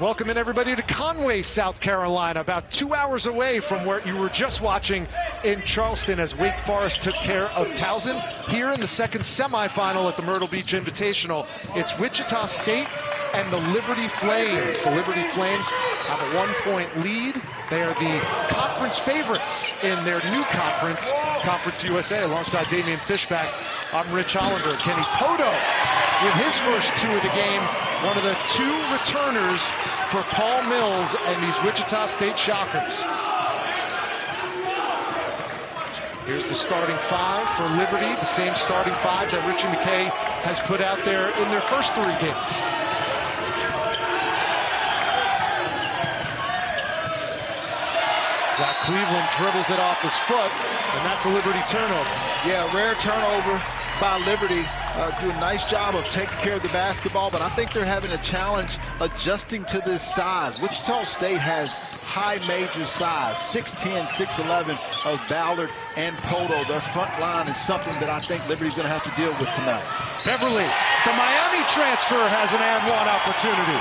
Welcome in everybody to Conway, South Carolina, about 2 hours away from where you were just watching in Charleston as Wake Forest took care of Towson. Here in the second semifinal at the Myrtle Beach Invitational, it's Wichita State and the Liberty Flames. The Liberty Flames have a 1-point lead. They are the conference favorites in their new conference, Conference USA, alongside Damian Fishback. I'm Rich Hollander. Kenny Poto with his first two of the game, one of the two returners for Paul Mills and these Wichita State Shockers. Here's the starting five for Liberty, the same starting five that Richie McKay has put out there in their first three games. Zach Cleveland dribbles it off his foot, and that's a Liberty turnover. Yeah, rare turnover by Liberty. Do a nice job of taking care of the basketball, but I think they're having a challenge adjusting to this size. Wichita State has high major size, 6'10", 6'11" of Ballard and Poto. Their front line is something that I think Liberty's going to have to deal with tonight. Beverly, the Miami transfer, has an and one opportunity.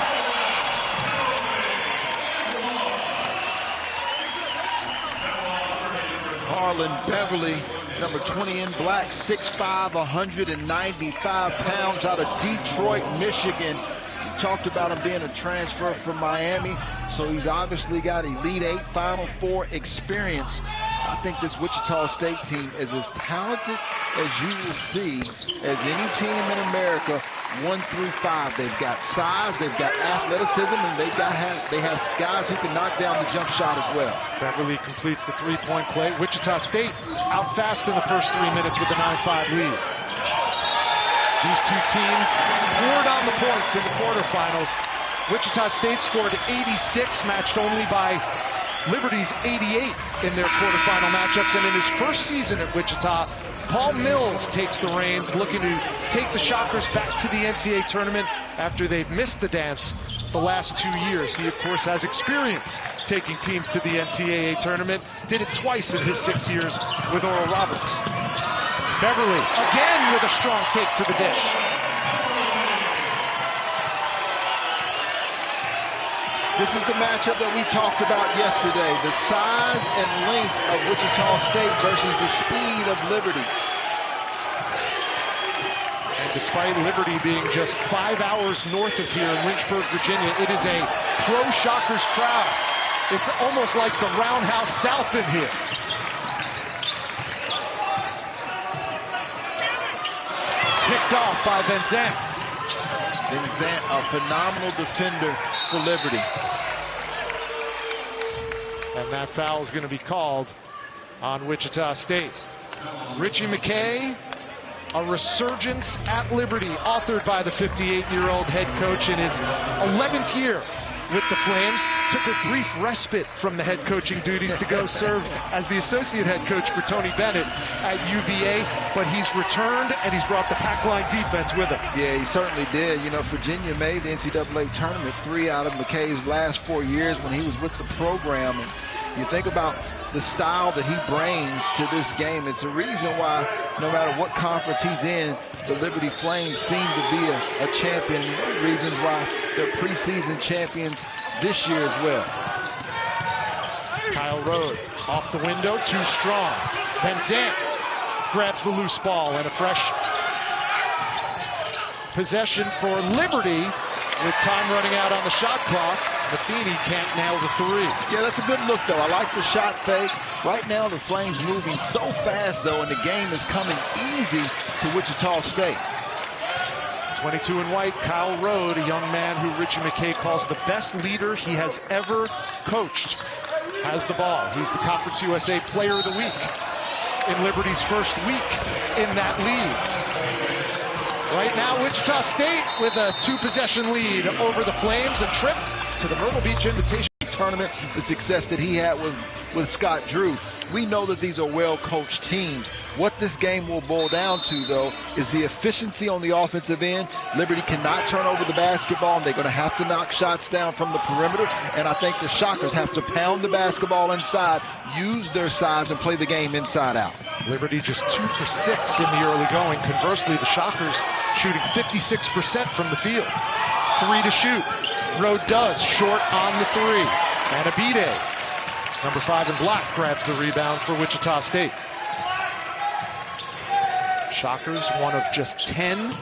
Harlan Beverly, number 20 in black, 6'5", 195 pounds, out of Detroit, Michigan. You talked about him being a transfer from Miami, so he's obviously got Elite Eight, Final Four experience. I think this Wichita State team is as talented as you will see as any team in America, 1 through 5. They've got size, they've got athleticism, and they have guys who can knock down the jump shot as well. Beverly completes the three-point play. Wichita State out fast in the first 3 minutes with a 9-5 lead. These two teams poured on the points in the quarterfinals. Wichita State scored 86, matched only by Liberty's 88 in their quarterfinal matchups. And in his first season at Wichita, Paul Mills takes the reins, looking to take the Shockers back to the NCAA tournament after they've missed the dance the last 2 years. He, of course, has experience taking teams to the NCAA tournament. Did it twice in his 6 years with Oral Roberts. Beverly, again with a strong take to the dish. This is the matchup that we talked about yesterday, the size and length of Wichita State versus the speed of Liberty. And despite Liberty being just 5 hours north of here in Lynchburg, Virginia, it is a pro-Shockers crowd. It's almost like the Roundhouse South in here. Picked off by Vincent. Vincent, a phenomenal defender for Liberty. And that foul is going to be called on Wichita State. Richie McKay, a resurgence at Liberty, authored by the 58-year-old head coach in his 11th year with the Flames. Took a brief respite from the head coaching duties to go serve as the associate head coach for Tony Bennett at UVA, but he's returned and he's brought the pack line defense with him. Yeah, he certainly did. You know, Virginia made the NCAA tournament 3 out of McKay's last 4 years when he was with the program. And you think about the style that he brings to this game. It's a reason why no matter what conference he's in, the Liberty Flames seem to be a champion. One of the reasons why they're preseason champions this year as well. Kyle Rode off the window, too strong. Vincent grabs the loose ball, and a fresh possession for Liberty with time running out on the shot clock. Matheny can't nail the three. Yeah, that's a good look, though. I like the shot fake. Right now, the Flames moving so fast, though, and the game is coming easy to Wichita State. 22 in white, Kyle Rode, a young man who Richie McKay calls the best leader he has ever coached, has the ball. He's the Conference USA Player of the Week in Liberty's first week in that league. Right now, Wichita State with a 2-possession lead over the Flames, a trip to the Myrtle Beach Invitational Tournament, the success that he had with Scott Drew. We know that these are well-coached teams. What this game will boil down to, though, is the efficiency on the offensive end. Liberty cannot turn over the basketball, and they're going to have to knock shots down from the perimeter. And I think the Shockers have to pound the basketball inside, use their size, and play the game inside out. Liberty just 2 for 6 in the early going. Conversely, the Shockers shooting 56% from the field. 3 to shoot. Road does, short on the three. And Abide, number 5 in black, grabs the rebound for Wichita State. Shockers, one of just 10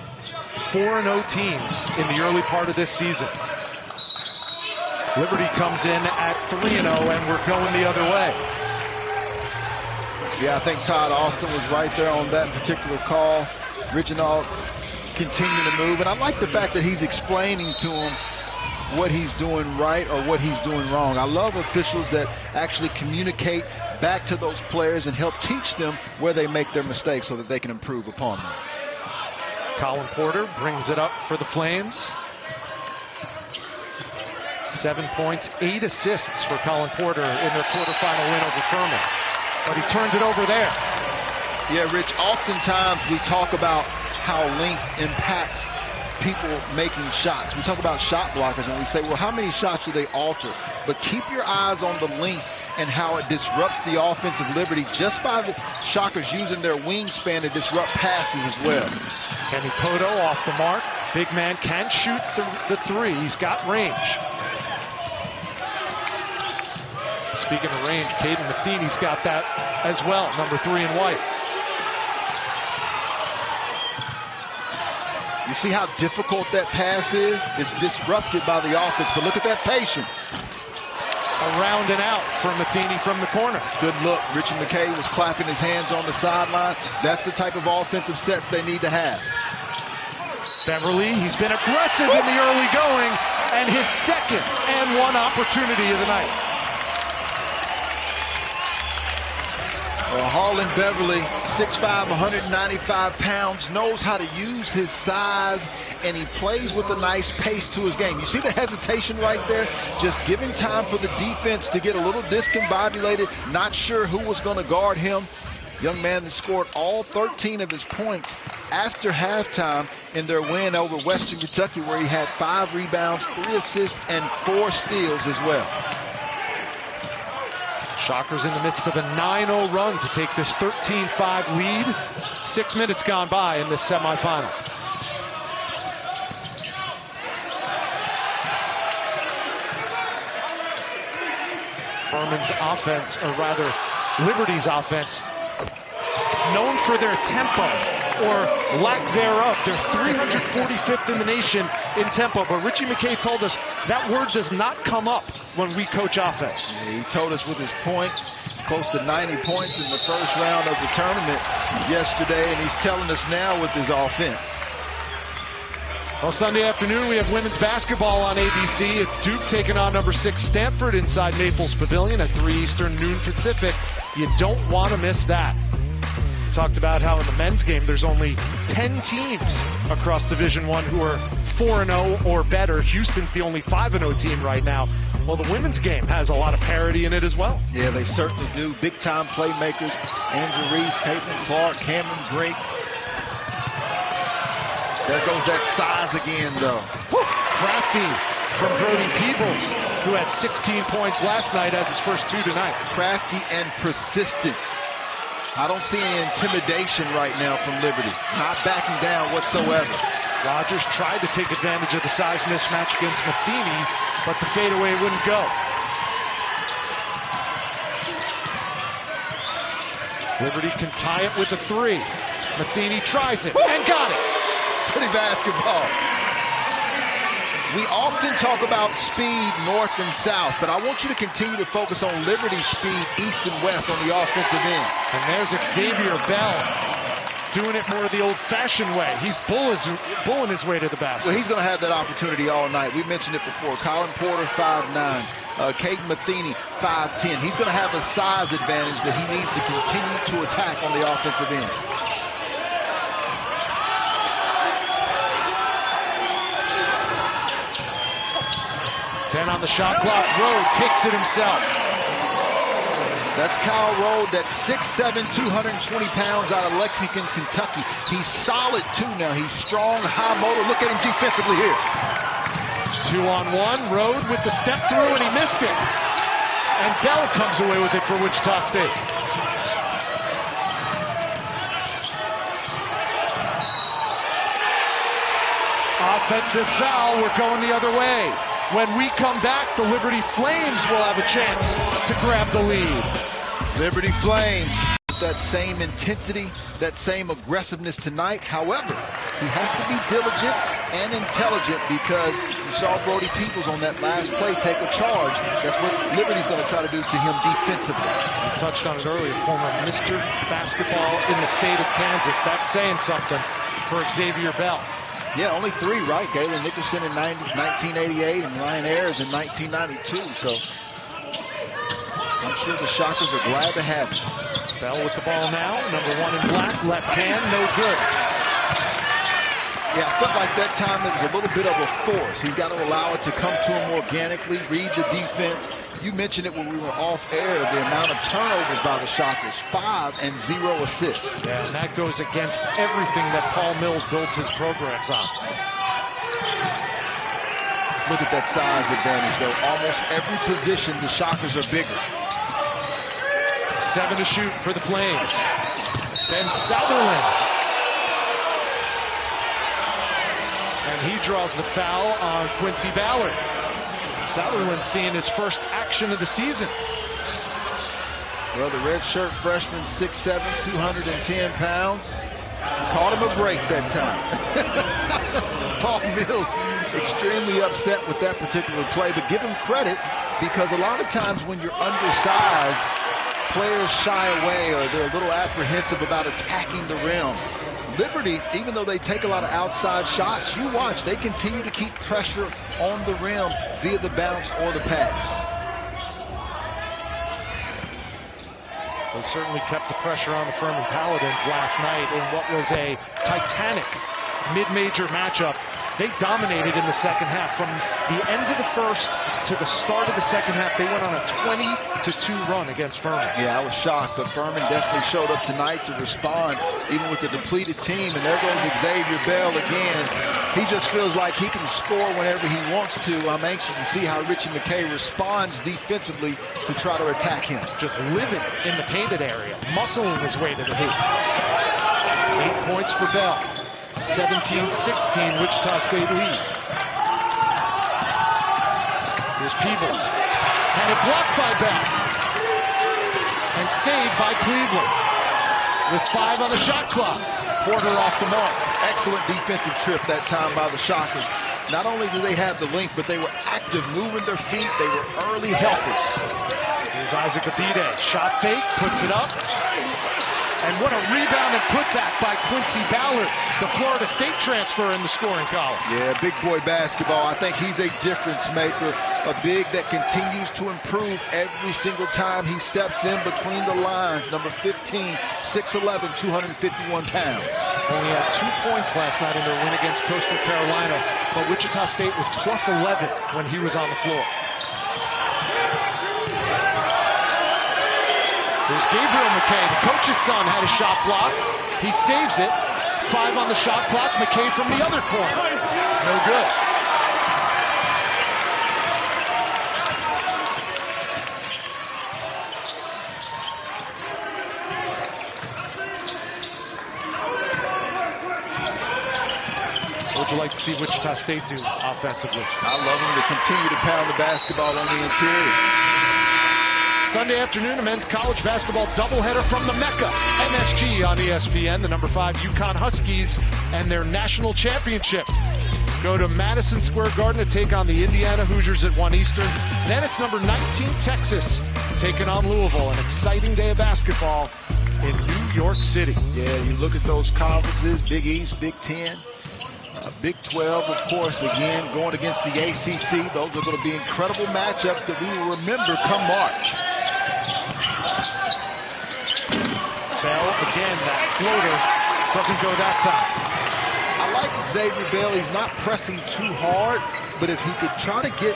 4-0 teams in the early part of this season. Liberty comes in at 3-0, and we're going the other way. Yeah, I think Todd Austin was right there on that particular call. Reginald continuing to move, and I like the fact that he's explaining to him what he's doing right or what he's doing wrong. I love officials that actually communicate back to those players and help teach them where they make their mistakes so that they can improve upon them. Colin Porter brings it up for the Flames. 7 points, 8 assists for Colin Porter in their quarterfinal win over Furman. But he turned it over there. Yeah, Rich, oftentimes we talk about how length impacts people making shots. We talk about shot blockers and we say, well, how many shots do they alter? But keep your eyes on the length and how it disrupts the offensive liberty just by the Shockers using their wingspan to disrupt passes as well. Kenny Poto off the mark. Big man can shoot the three. He's got range. Speaking of range, Caden Matheny's got that as well, number 3 in white. You see how difficult that pass is? It's disrupted by the offense, but look at that patience. Around and out for Matheny from the corner. Good look. Richie McKay was clapping his hands on the sideline. That's the type of offensive sets they need to have. Beverly, he's been aggressive in the early going, and his second and one opportunity of the night. Well, Harlan Beverly, 6'5", 195 pounds, knows how to use his size, and he plays with a nice pace to his game. You see the hesitation right there? Just giving time for the defense to get a little discombobulated, not sure who was going to guard him. Young man that scored all 13 of his points after halftime in their win over Western Kentucky, where he had 5 rebounds, 3 assists, and 4 steals as well. Shockers in the midst of a 9-0 run to take this 13-5 lead. 6 minutes gone by in this semifinal. Furman's offense, or rather Liberty's offense, known for their tempo or lack thereof. They're 345th in the nation in tempo, but Richie McKay told us that word does not come up when we coach offense. Yeah, he told us with his points, close to 90 points in the first round of the tournament yesterday, and he's telling us now with his offense. Well, Sunday afternoon, we have women's basketball on ABC. It's Duke taking on number 6 Stanford inside Maples Pavilion at 3 Eastern, noon Pacific. You don't want to miss that. We talked about how in the men's game, there's only 10 teams across Division I who are 4-0 or better. Houston's the only 5-0 team right now. Well, the women's game has a lot of parity in it as well. Yeah, they certainly do. Big-time playmakers. Andrew Reese, Caitlin Clark, Cameron Brink. There goes that size again, though. Woo! Crafty from Brody Peebles, who had 16 points last night as his first 2 tonight. Crafty and persistent. I don't see any intimidation right now from Liberty. Not backing down whatsoever. Rogers tried to take advantage of the size mismatch against Matheny, but the fadeaway wouldn't go. Liberty can tie it with a 3. Matheny tries it and got it. Pretty basketball. We often talk about speed north and south, but I want you to continue to focus on Liberty's speed east and west on the offensive end. And there's Xavier Bell doing it more the old-fashioned way. He's bulling his way to the basket. Well, he's going to have that opportunity all night. We mentioned it before. Colin Porter, 5'9". Caden Matheny, 5'10". He's going to have a size advantage that he needs to continue to attack on the offensive end. 10 on the shot clock. Rode takes it himself. That's Kyle Rode, that's 6'7", 220 pounds out of Lexington, Kentucky. He's solid, too, now. He's strong, high motor. Look at him defensively here. 2-on-1. Rode with the step through, and he missed it. And Bell comes away with it for Wichita State. Offensive foul. We're going the other way. When we come back, the Liberty Flames will have a chance to grab the lead. Liberty Flames, that same intensity, that same aggressiveness tonight. However, he has to be diligent and intelligent because you saw Brody Peoples on that last play take a charge. That's what Liberty's going to try to do to him defensively. We touched on it earlier, former Mr. Basketball in the state of Kansas. That's saying something for Xavier Bell. Yeah, only 3, right? Galen Nicholson in 1988 and Ryan Ayers in 1992. So I'm sure the Shockers are glad to have him. Bell with the ball now. Number 1 in black, left hand, no good. Yeah, I felt like that time it was a little bit of a force. He's got to allow it to come to him organically, read the defense. You mentioned it when we were off air, the amount of turnovers by the Shockers, 5 and 0 assists. Yeah, and that goes against everything that Paul Mills builds his programs on. Look at that size advantage, though. Almost every position, the Shockers are bigger. 7 to shoot for the Flames. Then Sutherland. And he draws the foul on Quincy Ballard. Sutherland seeing his first action of the season. Well, the redshirt freshman, 6'7", 210 pounds. Caught him a break that time. Paul Mills extremely upset with that particular play, but give him credit because a lot of times when you're undersized, players shy away or they're a little apprehensive about attacking the rim. Liberty, even though they take a lot of outside shots, you watch, they continue to keep pressure on the rim via the bounce or the pass. They certainly kept the pressure on the Furman Paladins last night in what was a titanic mid-major matchup. They dominated in the second half. From the end of the first to the start of the second half, they went on a 20-2 run against Furman. Yeah, I was shocked, but Furman definitely showed up tonight to respond, even with the depleted team. And there goes Xavier Bell again. He just feels like he can score whenever he wants to. I'm anxious to see how Richie McKay responds defensively to try to attack him. Just living in the painted area, muscling his way to the hoop. 8 points for Bell. 17-16, Wichita State lead. Here's Peebles. And it blocked by Bell. And saved by Cleveland. With 5 on the shot clock. Porter off the mark. Excellent defensive trip that time by the Shockers. Not only do they have the length, but they were active, moving their feet. They were early helpers. Here's Isaac Abide. Shot fake, puts it up. And what a rebound and putback by Quincy Ballard, the Florida State transfer in the scoring column. Yeah, big boy basketball. I think he's a difference maker, a big that continues to improve every single time he steps in between the lines. Number 15, 6'11", 251 pounds. Only had 2 points last night in their win against Coastal Carolina, but Wichita State was plus 11 when he was on the floor. There's Gabriel McKay. The coach's son had a shot blocked. He saves it. 5 on the shot clock. McKay from the other corner. No good. What would you like to see Wichita State do offensively? I love them to continue to pound the basketball on the interior. Sunday afternoon, a men's college basketball doubleheader from the Mecca. MSG on ESPN, the number 5 UConn Huskies and their national championship. Go to Madison Square Garden to take on the Indiana Hoosiers at 1 Eastern. Then it's number 19 Texas taking on Louisville. An exciting day of basketball in New York City. Yeah, you look at those conferences, Big East, Big 10. Big 12, of course, again, going against the ACC. Those are going to be incredible matchups that we will remember come March. Bell, again, that floater doesn't go that time. I like Xavier Bell. He's not pressing too hard, but if he could try to get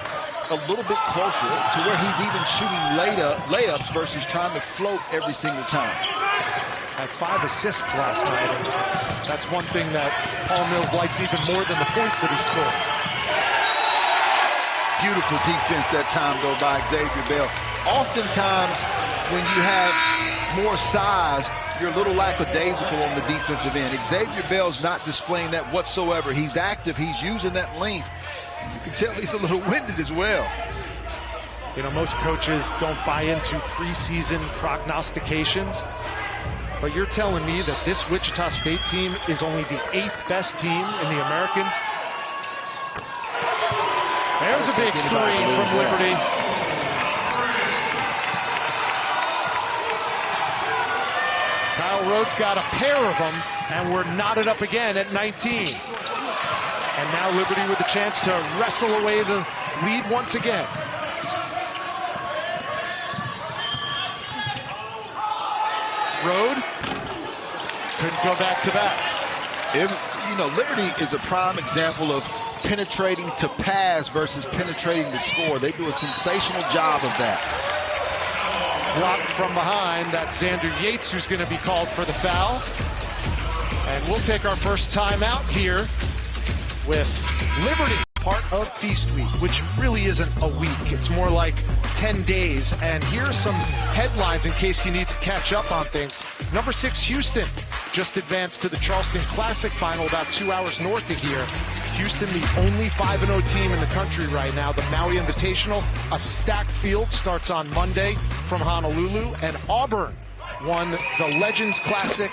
a little bit closer to where he's even shooting layups versus trying to float every single time. Had 5 assists last night, and that's one thing that Paul Mills likes even more than the points that he scored. Beautiful defense that time, though, by Xavier Bell. Oftentimes, when you have more size, you're a little lackadaisical on the defensive end. Xavier Bell's not displaying that whatsoever. He's active. He's using that length. You can tell he's a little winded as well. You know, most coaches don't buy into preseason prognostications, but you're telling me that this Wichita State team is only the 8th best team in the American? There's a big three from Liberty. Kyle Rhodes got a pair of them, and we're knotted up again at 19. And now Liberty with a chance to wrestle away the lead once again. Road couldn't go back to back. You know, Liberty is a prime example of penetrating to pass versus penetrating to score. They do a sensational job of that. Blocked from behind. That's Xander Yates who's going to be called for the foul. And we'll take our first timeout here with Liberty, part of Feast Week, which really isn't a week. It's more like 10 days. And here's some headlines in case you need to catch up on things. Number 6, Houston, just advanced to the Charleston Classic final about 2 hours north of here. Houston, the only 5-0 team in the country right now. The Maui Invitational, a stacked field, starts on Monday from Honolulu. And Auburn won the Legends Classic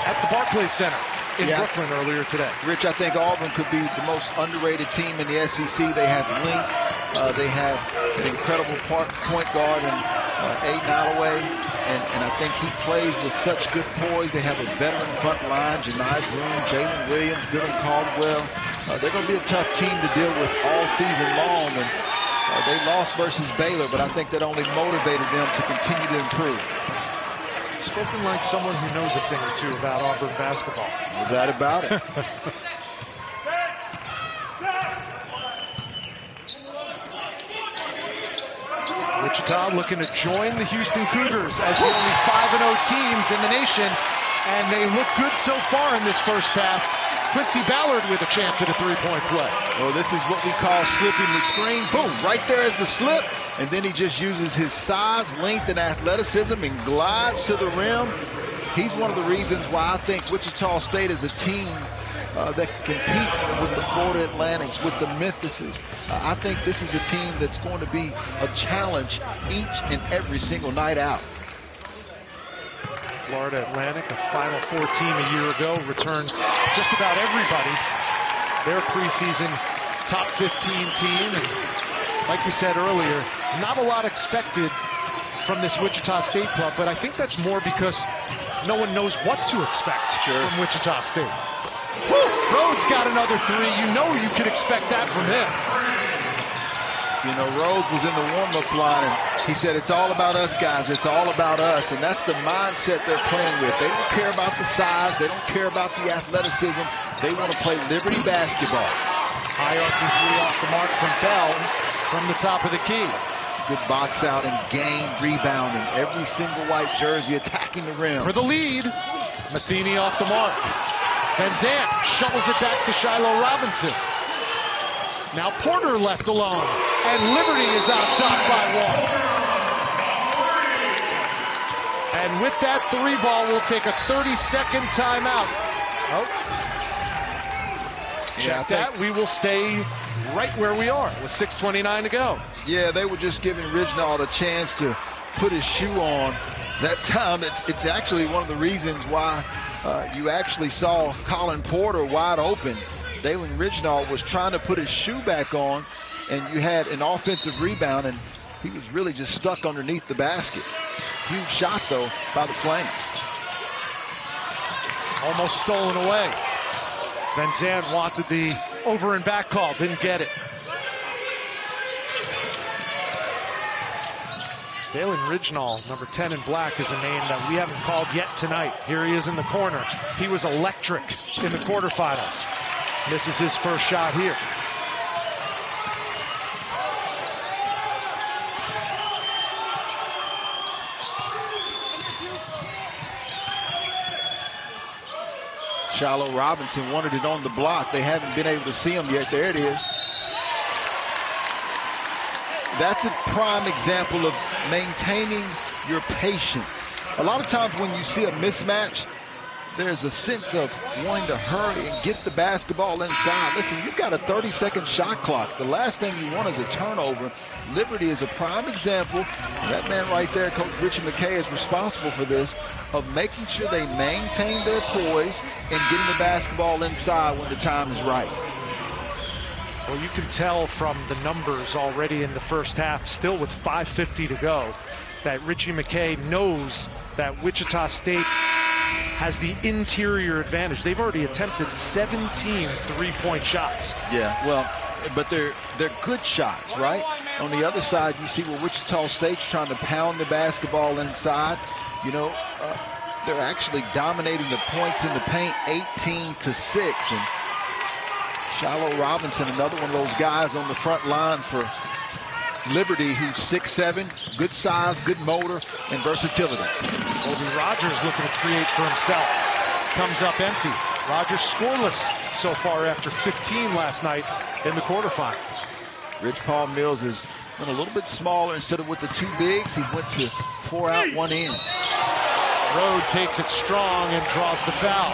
at the Barclays Center in Brooklyn earlier today. Rich, I think Auburn could be the most underrated team in the SEC. They have length. They have an incredible point guard in Aiden Alloway, and I think he plays with such good poise. They have a veteran front line, Janai Broom, Jalen Williams, Dylan Caldwell. They're going to be a tough team to deal with all season long, and they lost versus Baylor, but I think that only motivated them to continue to improve. Spoken like someone who knows a thing or two about Auburn basketball. No doubt about it. Wichita looking to join the Houston Cougars as the only 5-0 teams in the nation, and they look good so far in this first half. Quincy Ballard with a chance at a three-point play. Oh, this is what we call slipping the screen. Boom, right there is the slip. And then he just uses his size, length, and athleticism and glides to the rim. He's one of the reasons why I think Wichita State is a team that can compete with the Florida Atlantics, with the Memphises. I think this is a team that's going to be a challenge each and every single night out. Florida Atlantic, a Final Four team a year ago, returned just about everybody. Their preseason top 15 team. And like we said earlier, not a lot expected from this Wichita State club, but I think that's more because no one knows what to expect from Wichita State. Woo! Rhodes got another three. You know you could expect that from him. You know, Rhodes was in the warm-up line, and he said, it's all about us, guys. It's all about us. And that's the mindset they're playing with. They don't care about the size. They don't care about the athleticism. They want to play Liberty basketball. High arcing three off the mark from Bell from the top of the key. Good box out and game rebounding. Every single white jersey attacking the rim. For the lead, Matheny off the mark. Van Zandt shovels it back to Shiloh Robinson. Now Porter left alone, and Liberty is out top by one. And with that three ball, we'll take a 30-second timeout. Check that. We will stay right where we are with 6:29 to go. Yeah, they were just giving Ridgenall a chance to put his shoe on. That time, it's actually one of the reasons why you actually saw Colin Porter wide open. Dalen Ridgenall was trying to put his shoe back on, and you had an offensive rebound, and he was really just stuck underneath the basket. Huge shot, though, by the Flames. Almost stolen away. Van Zandt wanted the over and back call, didn't get it. Dalen Ridgenall, number 10 in black, is a name that we haven't called yet tonight. Here he is in the corner. He was electric in the quarterfinals. This is his first shot here. Shiloh Robinson wanted it on the block. They haven't been able to see him yet. There it is. That's a prime example of maintaining your patience. A lot of times when you see a mismatch, there's a sense of wanting to hurry and get the basketball inside. Listen, you've got a 30-second shot clock. The last thing you want is a turnover. Liberty is a prime example. That man right there, Coach Richie McKay, is responsible for this, of making sure they maintain their poise and getting the basketball inside when the time is right. Well, you can tell from the numbers already in the first half, still with 5:50 to go, that Richie McKay knows that Wichita State has the interior advantage. They've already attempted 17 three-point shots. Yeah, well, but they're good shots, right? On the other side, you see where Wichita State's trying to pound the basketball inside. You know, they're actually dominating the points in the paint 18-6. And Shiloh Robinson, another one of those guys on the front line for Liberty, who's 6'7", good size, good motor, and versatility. Kobe Rogers looking to create for himself. Comes up empty. Rogers scoreless so far after 15 last night in the quarterfinal. Rich Paul Mills has went a little bit smaller. Instead of with the two bigs, he went to 4 out, 1 in. Rode takes it strong and draws the foul.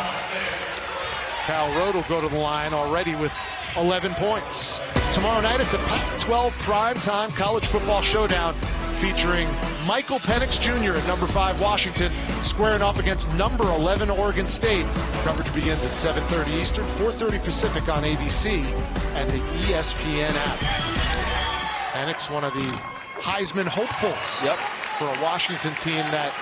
Cal Rode will go to the line already with 11 points. Tomorrow night, it's a Pac-12 primetime college football showdown featuring Michael Penix Jr. at number 5 Washington squaring off against number 11 Oregon State. Coverage begins at 7:30 Eastern, 4:30 Pacific on ABC and the ESPN app. Penix, one of the Heisman hopefuls for a Washington team that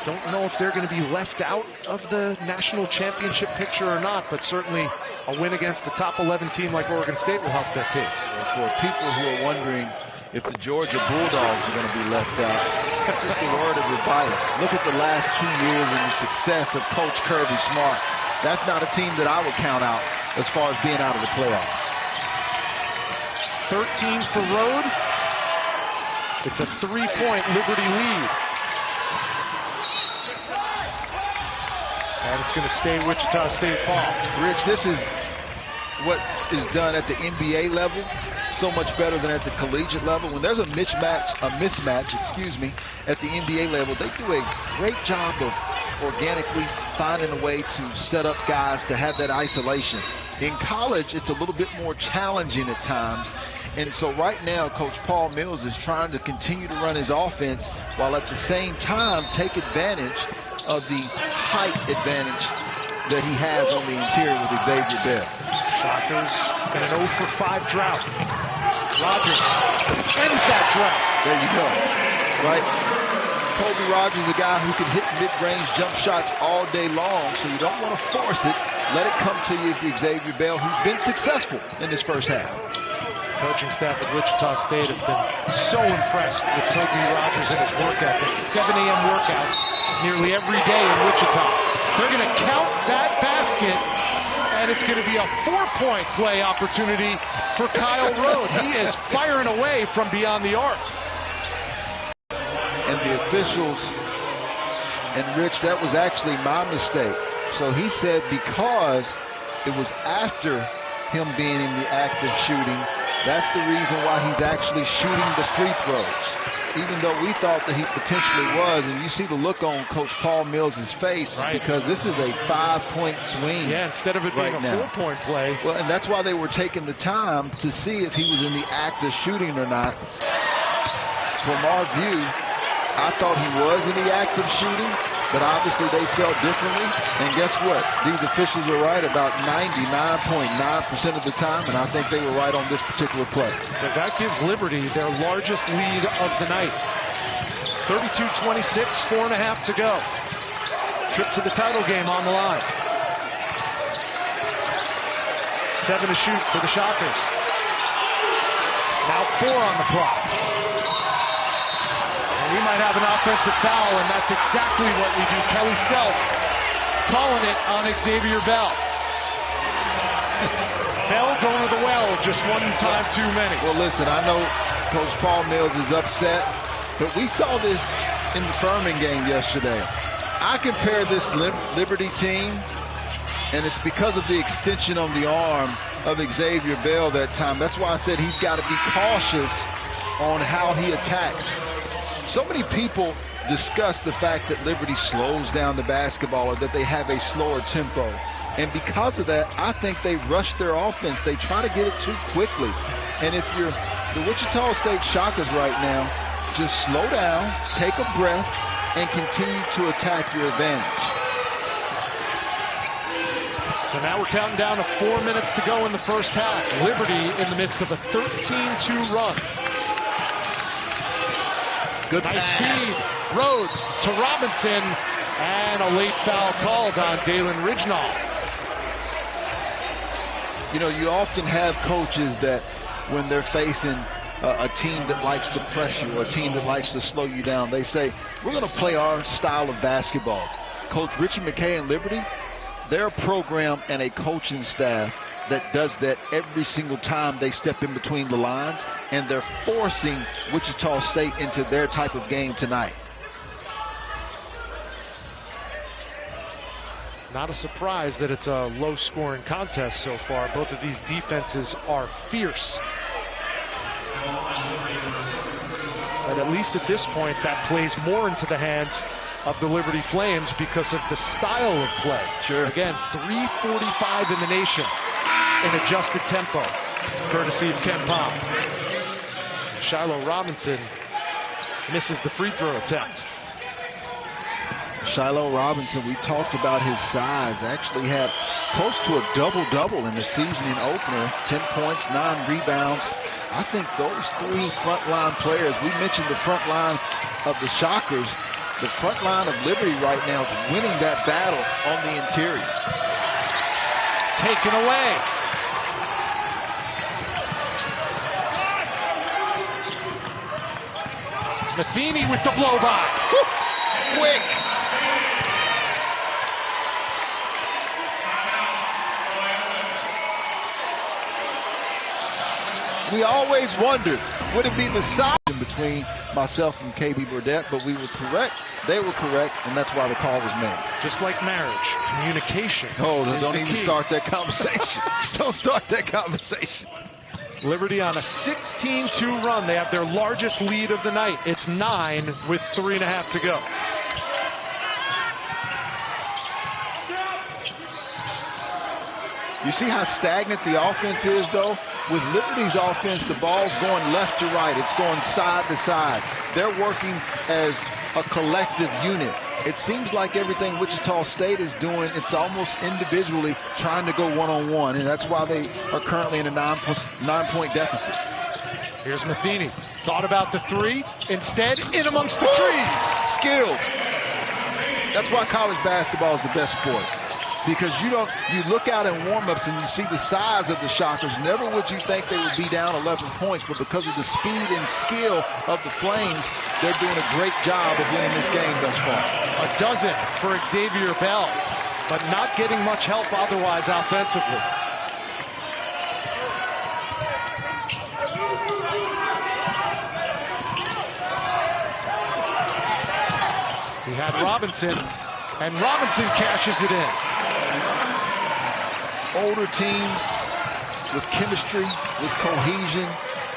don't know if they're going to be left out of the national championship picture or not, but certainly a win against the top 11 team like Oregon State will help their case. For people who are wondering if the Georgia Bulldogs are going to be left out, just a word of advice. Look at the last 2 years and the success of Coach Kirby Smart. That's not a team that I would count out as far as being out of the playoffs. 13 for Rode. It's a 3-point Liberty lead. And it's going to stay Wichita State ball. Rich, this is what is done at the NBA level so much better than at the collegiate level. When there's a mismatch, at the NBA level, they do a great job of organically finding a way to set up guys to have that isolation. In college, it's a little bit more challenging at times. And so right now, Coach Paul Mills is trying to continue to run his offense while at the same time take advantage of the height advantage that he has on the interior with Xavier Bell. Shockers in an 0 for 5 drought. Rogers ends that drought. There you go. Right? Kobe Rogers is a guy who can hit mid-range jump shots all day long, so you don't want to force it. Let it come to you for Xavier Bell, who's been successful in this first half. Coaching staff at Wichita State have been so impressed with Kobe Rogers and his work ethic. 7 a.m. workouts nearly every day in Wichita. They're going to count that basket, and it's going to be a 4-point play opportunity for Kyle Rode. He is firing away from beyond the arc. And the officials, and Rich, that was actually my mistake. So he said because it was after him being in the act of shooting, that's the reason why he's actually shooting the free throws, even though we thought that he potentially was. And you see the look on Coach Paul Mills' face, because this is a 5-point swing. Yeah, instead of it being a 4-point play. Well, and that's why they were taking the time to see if he was in the act of shooting or not. From our view, I thought he was in the act of shooting, but obviously they felt differently. And guess what? These officials were right about 99.9% of the time, and I think they were right on this particular play. So that gives Liberty their largest lead of the night. 32-26, 4.5 to go. Trip to the title game on the line. 7 to shoot for the Shockers. Now 4 on the clock. We might have an offensive foul, and that's exactly what we do. Kelly Self calling it on Xavier Bell. Bell going to the well, just one time too many. Well, listen, I know Coach Paul Mills is upset, but we saw this in the Furman game yesterday. I compare this Liberty team, and it's because of the extension on the arm of Xavier Bell that time. That's why I said he's got to be cautious on how he attacks. So many people discuss the fact that Liberty slows down the basketball or that they have a slower tempo. And because of that, I think they rush their offense. They try to get it too quickly. And if you're the Wichita State Shockers right now, just slow down, take a breath, and continue to attack your advantage. So now we're counting down to 4 minutes to go in the first half. Liberty in the midst of a 13-2 run. Good nice pass. feed. Road to Robinson. And a late foul called on Dalen Ridgenall. You know, you often have coaches that when they're facing a team that likes to press you or a team that likes to slow you down, they say, we're going to play our style of basketball. Coach Richie McKay and Liberty, they're a program and a coaching staff that does that every single time they step in between the lines, and they're forcing Wichita State into their type of game tonight. Not a surprise that it's a low-scoring contest so far. Both of these defenses are fierce. But at least at this point, that plays more into the hands of the Liberty Flames because of the style of play. Sure. Again, 345 in the nation in adjusted tempo, courtesy of Ken Pom. Shiloh Robinson misses the free throw attempt. Shiloh Robinson, we talked about his size, actually had close to a double-double in the season opener, 10 points, 9 rebounds. I think those three frontline players, we mentioned the front line of the Shockers, the front line of Liberty right now is winning that battle on the interior. Taken away. Matheny with the blow-by. Quick. We always wondered, would it be the size between myself and KB Burdett, but we were correct. They were correct, and that's why the call was made. Just like marriage, communication. Oh, don't even start that conversation. Don't start that conversation. Liberty on a 16-2 run. They have their largest lead of the night. It's 9 with 3.5 to go. You see how stagnant the offense is, though? With Liberty's offense, the ball's going left to right. It's going side to side. They're working as a collective unit. It seems like everything Wichita State is doing, it's almost individually trying to go one-on-one, and that's why they are currently in a 9-point deficit. Here's Matheny. Thought about the three. Instead, in amongst the trees. Skilled. That's why college basketball is the best sport. Because you look out in warm-ups and you see the size of the Shockers. Never would you think they would be down 11 points, but because of the speed and skill of the Flames, they're doing a great job of winning this game thus far. A dozen for Xavier Bell, but not getting much help otherwise offensively. He had Robinson, and Robinson cashes it in. Older teams with chemistry, with cohesion,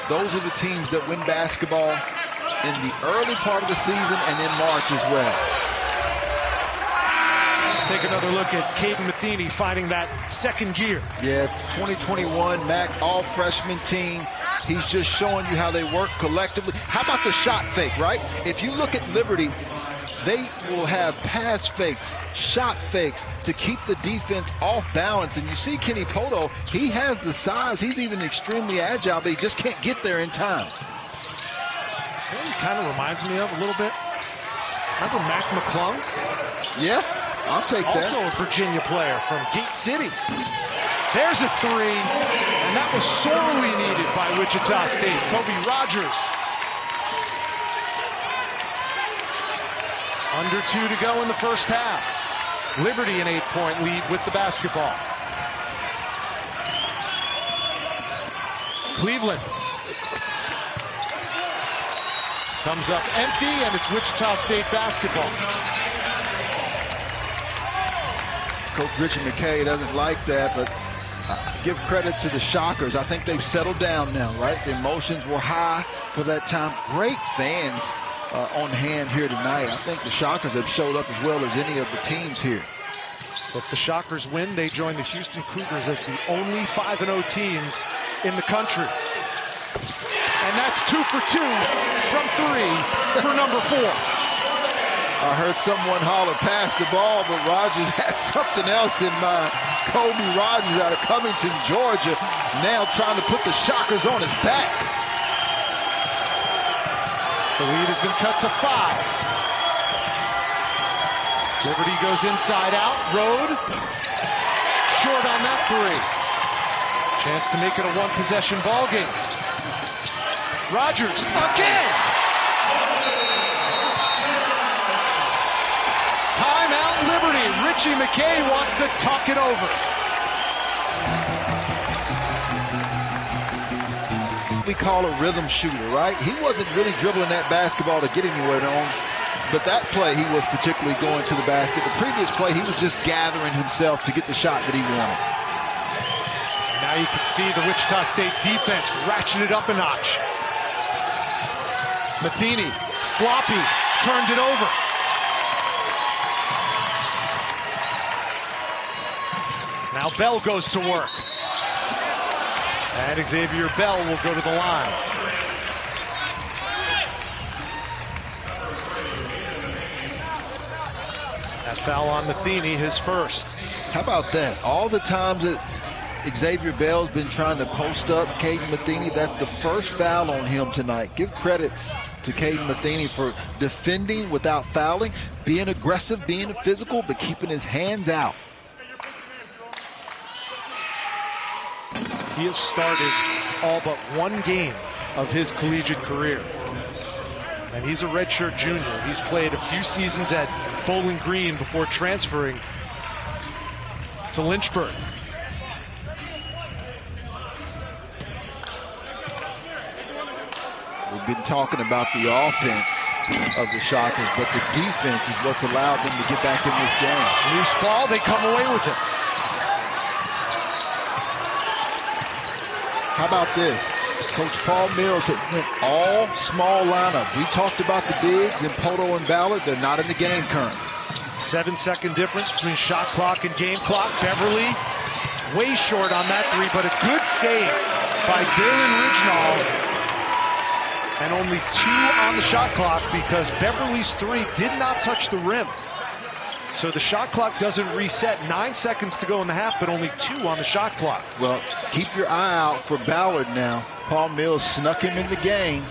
those are the teams that win basketball in the early part of the season and in March as well. Let's take another look at Caden Matheny finding that second gear. Yeah, 2021 MAC all-freshman team. He's just showing you how they work collectively. How about the shot fake, right? If you look at Liberty, they will have pass fakes, shot fakes to keep the defense off balance. And you see Kenny Poto, he has the size. He's even extremely agile, but he just can't get there in time. You know, he kind of reminds me of a little bit. Remember Mac McClung? Yeah, I'll take that. Also a Virginia player from Gate City. There's a three, and that was sorely needed by Wichita State. Kobe Rogers. Under 2 to go in the first half. Liberty an 8-point lead with the basketball. Cleveland comes up empty, and it's Wichita State basketball. Coach Richie McKay doesn't like that, but give credit to the Shockers. I think they've settled down now, right? The emotions were high for that time. Great fans on hand here tonight. I think the Shockers have showed up as well as any of the teams here. If the Shockers win, they join the Houston Cougars as the only 5-0 teams in the country. And that's 2 for 2 from 3 for number 4. I heard someone holler pass the ball, but Rogers had something else in mind. Kobe Rogers out of Covington, Georgia, now trying to put the Shockers on his back. The lead has been cut to 5. Liberty goes inside out. Road. Short on that 3. Chance to make it a one-possession ball game. Rogers again. Timeout Liberty. Richie McKay wants to tuck it over. We call a rhythm shooter, right? He wasn't really dribbling that basketball to get anywhere on, but that play he was particularly going to the basket. The previous play he was just gathering himself to get the shot that he wanted. Now you can see the Wichita State defense ratcheted up a notch. Matheny, sloppy, turned it over. Now Bell goes to work. And Xavier Bell will go to the line. That foul on Matheny, his first. How about that? All the times that Xavier Bell's been trying to post up Caden Matheny, that's the first foul on him tonight. Give credit to Caden Matheny for defending without fouling, being aggressive, being physical, but keeping his hands out. He has started all but one game of his collegiate career. And he's a redshirt junior. He's played a few seasons at Bowling Green before transferring to Lynchburg. We've been talking about the offense of the Shockers, but the defense is what's allowed them to get back in this game. Loose ball, they come away with it. How about this? Coach Paul Mills went all small lineup. We talked about the bigs in Poto and Ballard. They're not in the game currently. 7-second difference between shot clock and game clock. Beverly way short on that 3, but a good save by Dalen Ridgenall. And only 2 on the shot clock because Beverly's 3 did not touch the rim. So the shot clock doesn't reset. 9 seconds to go in the half, but only 2 on the shot clock. Well, keep your eye out for Ballard now. Paul Mills snuck him in the game.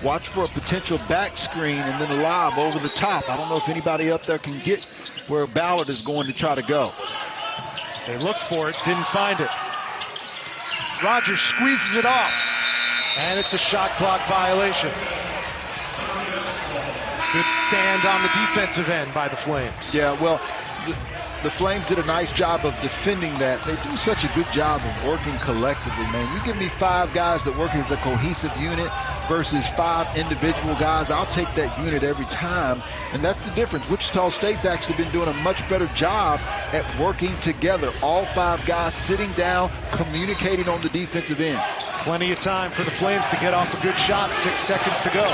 Watch for a potential back screen and then a lob over the top. I don't know if anybody up there can get where Ballard is going to try to go. They looked for it, didn't find it. Rogers squeezes it off. And it's a shot clock violation. Good stand on the defensive end by the Flames. Yeah, well, the Flames did a nice job of defending that. They do such a good job of working collectively, man. You give me 5 guys that work as a cohesive unit versus 5 individual guys, I'll take that unit every time. And that's the difference. Wichita State's actually been doing a much better job at working together. All 5 guys sitting down, communicating on the defensive end. Plenty of time for the Flames to get off a good shot. 6 seconds to go.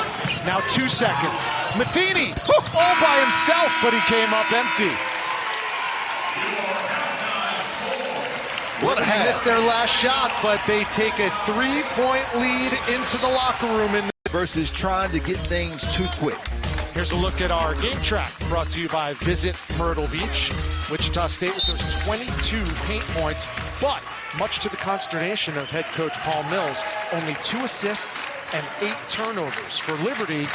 Now 2 seconds. Matheny, all by himself, but he came up empty. What a half. They missed their last shot, but they take a 3-point lead into the locker room. Versus trying to get things too quick. Here's a look at our game track brought to you by Visit Myrtle Beach. Wichita State with those 22 paint points, but much to the consternation of head coach Paul Mills, only 2 assists and 8 turnovers. For Liberty,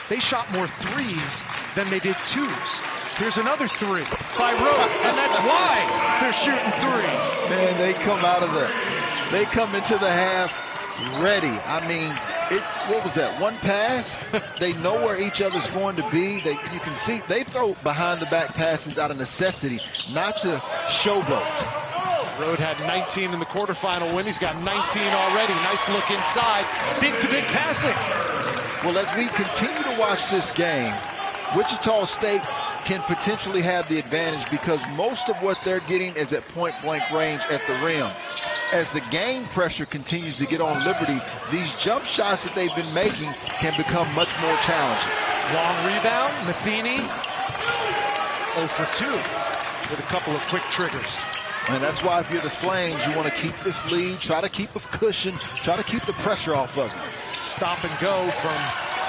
they shot more 3s than they did 2s. Here's another 3 by Rowe, and that's why they're shooting 3s. Man, they come into the half ready. I mean, what was that, one pass? They know where each other's going to be. You can see they throw behind the back passes out of necessity, not to showboat. Rode had 19 in the quarterfinal win. He's got 19 already. Nice look inside. Big-to-big passing. Well, as we continue to watch this game, Wichita State can potentially have the advantage because most of what they're getting is at point-blank range at the rim. as the game pressure continues to get on Liberty, these jump shots that they've been making can become much more challenging. Long rebound, Matheny 0 for 2 with a couple of quick triggers. And that's why if you're the Flames, you want to keep this lead, try to keep a cushion, try to keep the pressure off of you. Stop and go from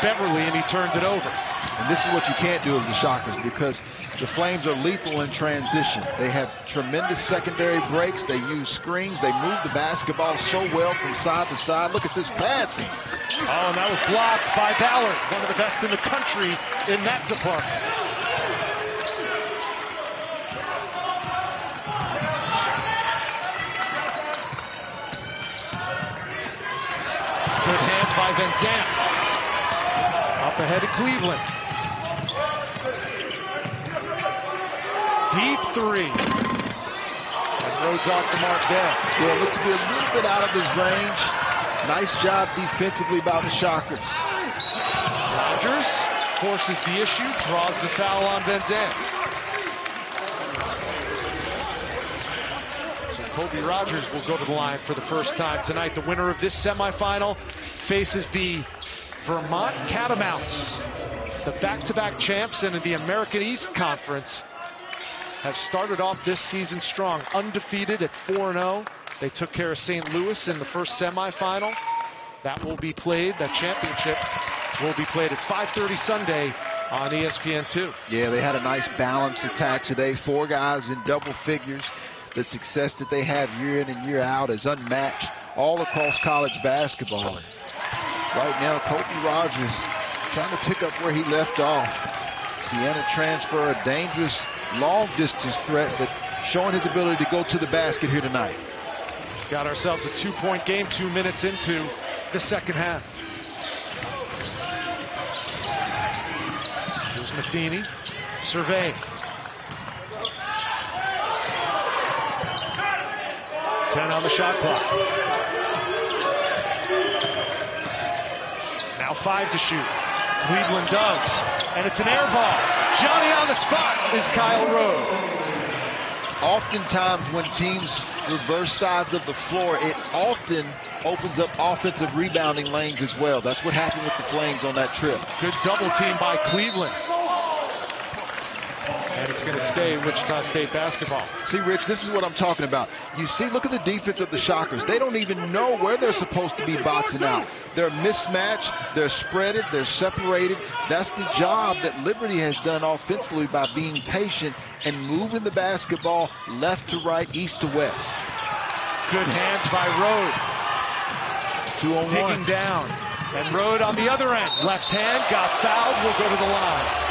Beverly, and he turns it over. And this is what you can't do as the Shockers, because the Flames are lethal in transition. They have tremendous secondary breaks. They use screens. They move the basketball so well from side to side. Look at this passing. Oh, and that was blocked by Ballard, one of the best in the country in that department. Good hands by Van Zandt. Up ahead of Cleveland. Deep three. And Rhodes off the mark there. Yeah, looked to be a little bit out of his range. Nice job defensively by the Shockers. Rogers forces the issue, draws the foul on Van Zandt. So Kobe Rogers will go to the line for the first time tonight. The winner of this semifinal faces the Vermont Catamounts. The back-to-back champs in the American East Conference have started off this season strong, undefeated at 4-0. They took care of St. Louis in the first semifinal. That will be played, that championship will be played at 5:30 Sunday on ESPN2. Yeah, they had a nice balanced attack today. 4 guys in double figures. The success that they have year in and year out is unmatched all across college basketball. Right now, Kobe Rogers trying to pick up where he left off. Siena transfer, a dangerous long-distance threat, but showing his ability to go to the basket here tonight. Got ourselves a 2-point game 2 minutes into the second half. Here's Matheny, surveying. 10 on the shot clock. Now 5 to shoot. Cleveland does, and it's an air ball. Johnny on the spot is Kyle Rode. Oftentimes when teams reverse sides of the floor, it often opens up offensive rebounding lanes as well. That's what happened with the Flames on that trip. Good double team by Cleveland. And it's going to stay Wichita State basketball. See, Rich, this is what I'm talking about. You see, look at the defense of the Shockers. They don't even know where they're supposed to be boxing out. They're mismatched, they're spreaded, they're separated. That's the job that Liberty has done offensively by being patient and moving the basketball left to right, east to west. Good hands by Rode. 2-on-1. Digging down. And Rode on the other end. Left hand, got fouled, will go to the line.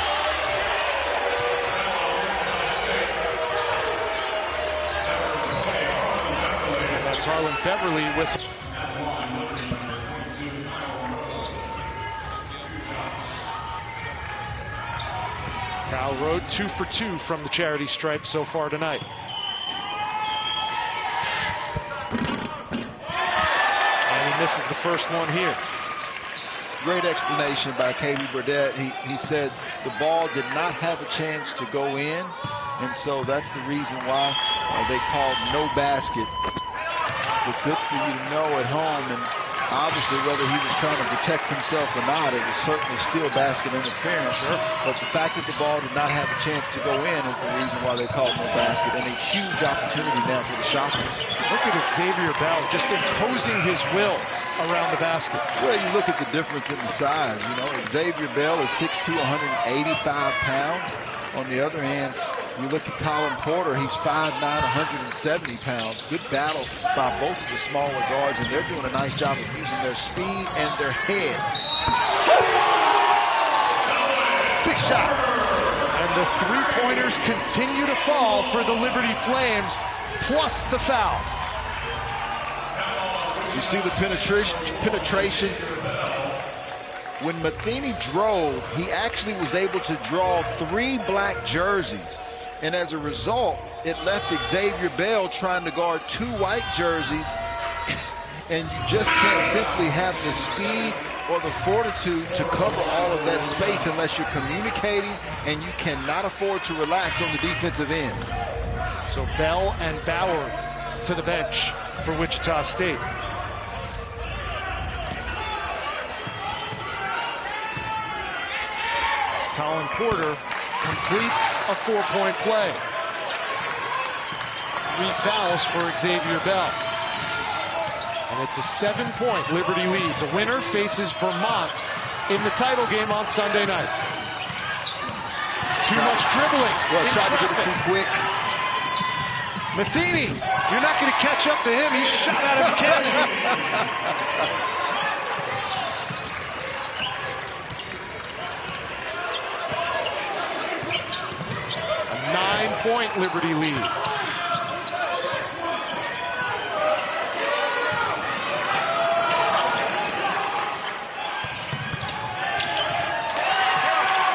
Harlan Beverly whistle. Kyle Rode 2 for 2 from the charity stripe so far tonight. And he misses the first one here. Great explanation by KB Burdett. He said the ball did not have a chance to go in, and so that's the reason why they called no basket. But good for you to know at home, and obviously whether he was trying to protect himself or not, it was certainly still basket interference. Sure. But the fact that the ball did not have a chance to go in is the reason why they called no basket, and a huge opportunity now for the Shockers. Look at Xavier Bell just imposing his will around the basket. Well, you look at the difference in the size. You know, Xavier Bell is 6'2", 185 pounds. On the other hand, you look at Colin Porter, he's 5'9", 170 pounds. Good battle by both of the smaller guards, and they're doing a nice job of using their speed and their heads. Big shot. And the three-pointers continue to fall for the Liberty Flames, plus the foul. You see the penetration. When Matheny drove, he actually was able to draw 3 black jerseys. And as a result, it left Xavier Bell trying to guard 2 white jerseys. And you just can't simply have the speed or the fortitude to cover all of that space unless you're communicating, and you cannot afford to relax on the defensive end. So Bell and Bauer to the bench. for Wichita State. As Colin Porter completes a 4-point play. 3 fouls for Xavier Bell. And it's a 7-point Liberty lead. The winner faces Vermont in the title game on Sunday night. Too much dribbling. Well, tried to get it too quick. Matheny, you're not going to catch up to him. He's shot out of a cannon. A 9-point Liberty lead.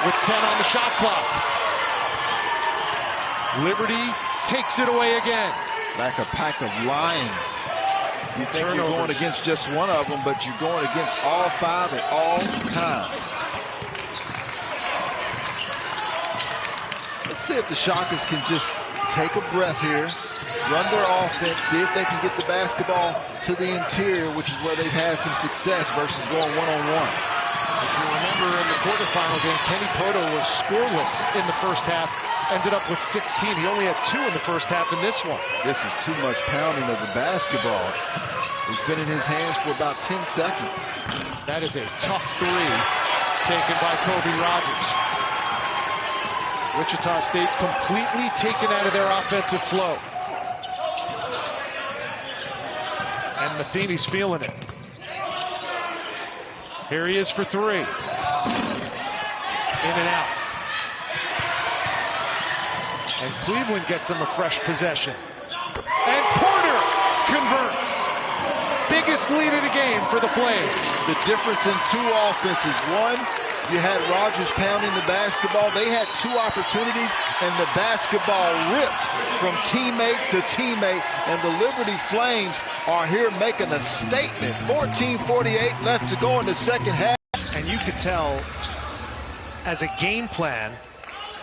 With 10 on the shot clock. Liberty takes it away again. Like a pack of lions. You think Turnovers. You're going against just one of them, but you're going against all 5 at all times. Let's see if the Shockers can just take a breath here, run their offense, see if they can get the basketball to the interior, which is where they've had some success versus going one-on-one. If you remember in the quarterfinal game, Kenny Poto was scoreless in the first half, ended up with 16. He only had 2 in the first half in this one. This is too much pounding of the basketball. It's been in his hands for about 10 seconds. That is a tough 3 taken by Kobe Rogers. Wichita State completely taken out of their offensive flow. And Matheny's feeling it. Here he is for 3. In and out. And Cleveland gets them a fresh possession. And Porter converts. Biggest lead of the game for the Flames. The difference in 2 offenses. One, you had Rogers pounding the basketball. They had 2 opportunities, and the basketball ripped from teammate to teammate. And the Liberty Flames are here making a statement. 14:48 left to go in the second half. And you could tell, as a game plan,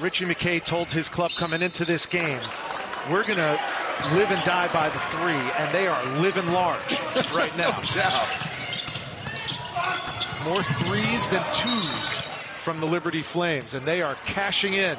Richie McKay told his club coming into this game, we're going to live and die by the 3, and they are living large right now. No doubt. More 3s than 2s from the Liberty Flames, and they are cashing in.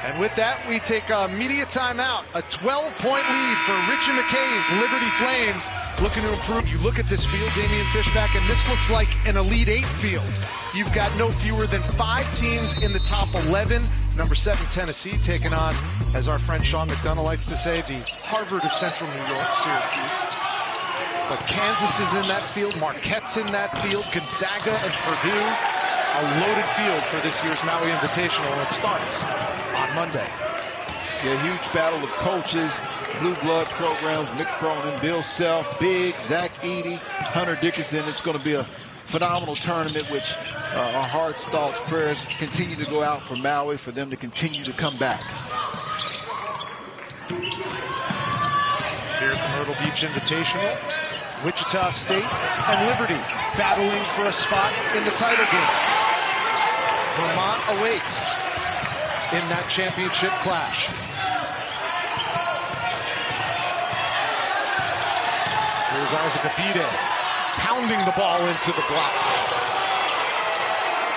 And with that, we take a media timeout. A 12-point lead for Richie McKay's Liberty Flames, looking to improve. You look at this field, Damian Fishback, and this looks like an Elite 8 field. You've got no fewer than 5 teams in the top 11. Number 7, Tennessee, taking on, as our friend Sean McDonough likes to say, the Harvard of Central New York, Syracuse. But Kansas is in that field, Marquette's in that field, Gonzaga and Purdue. A loaded field for this year's Maui Invitational, and it starts on Monday. Yeah, huge battle of coaches, blue blood programs, Mick Cronin, Bill Self, Big, Zach Edey, Hunter Dickinson. It's going to be a phenomenal tournament, which our hearts, thoughts, prayers continue to go out for Maui, for them to continue to come back. Here at the Myrtle Beach Invitational, Wichita State and Liberty battling for a spot in the title game. Vermont awaits in that championship clash. Here's Isaac Abide pounding the ball into the block.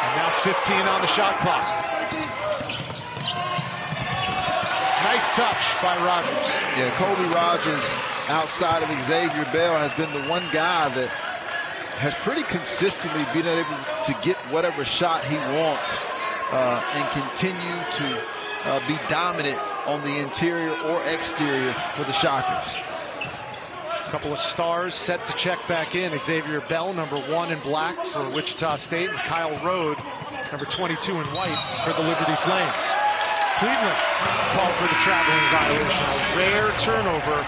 And now 15 on the shot clock. Nice touch by Rogers. Yeah, Kobe Rogers, outside of Xavier Bell, has been the one guy that has pretty consistently been able to get whatever shot he wants and continue to be dominant on the interior or exterior for the Shockers. A couple of stars set to check back in. Xavier Bell, number 1 in black for Wichita State, and Kyle Rode, number 22 in white for the Liberty Flames. Cleveland called for the traveling violation, a rare turnover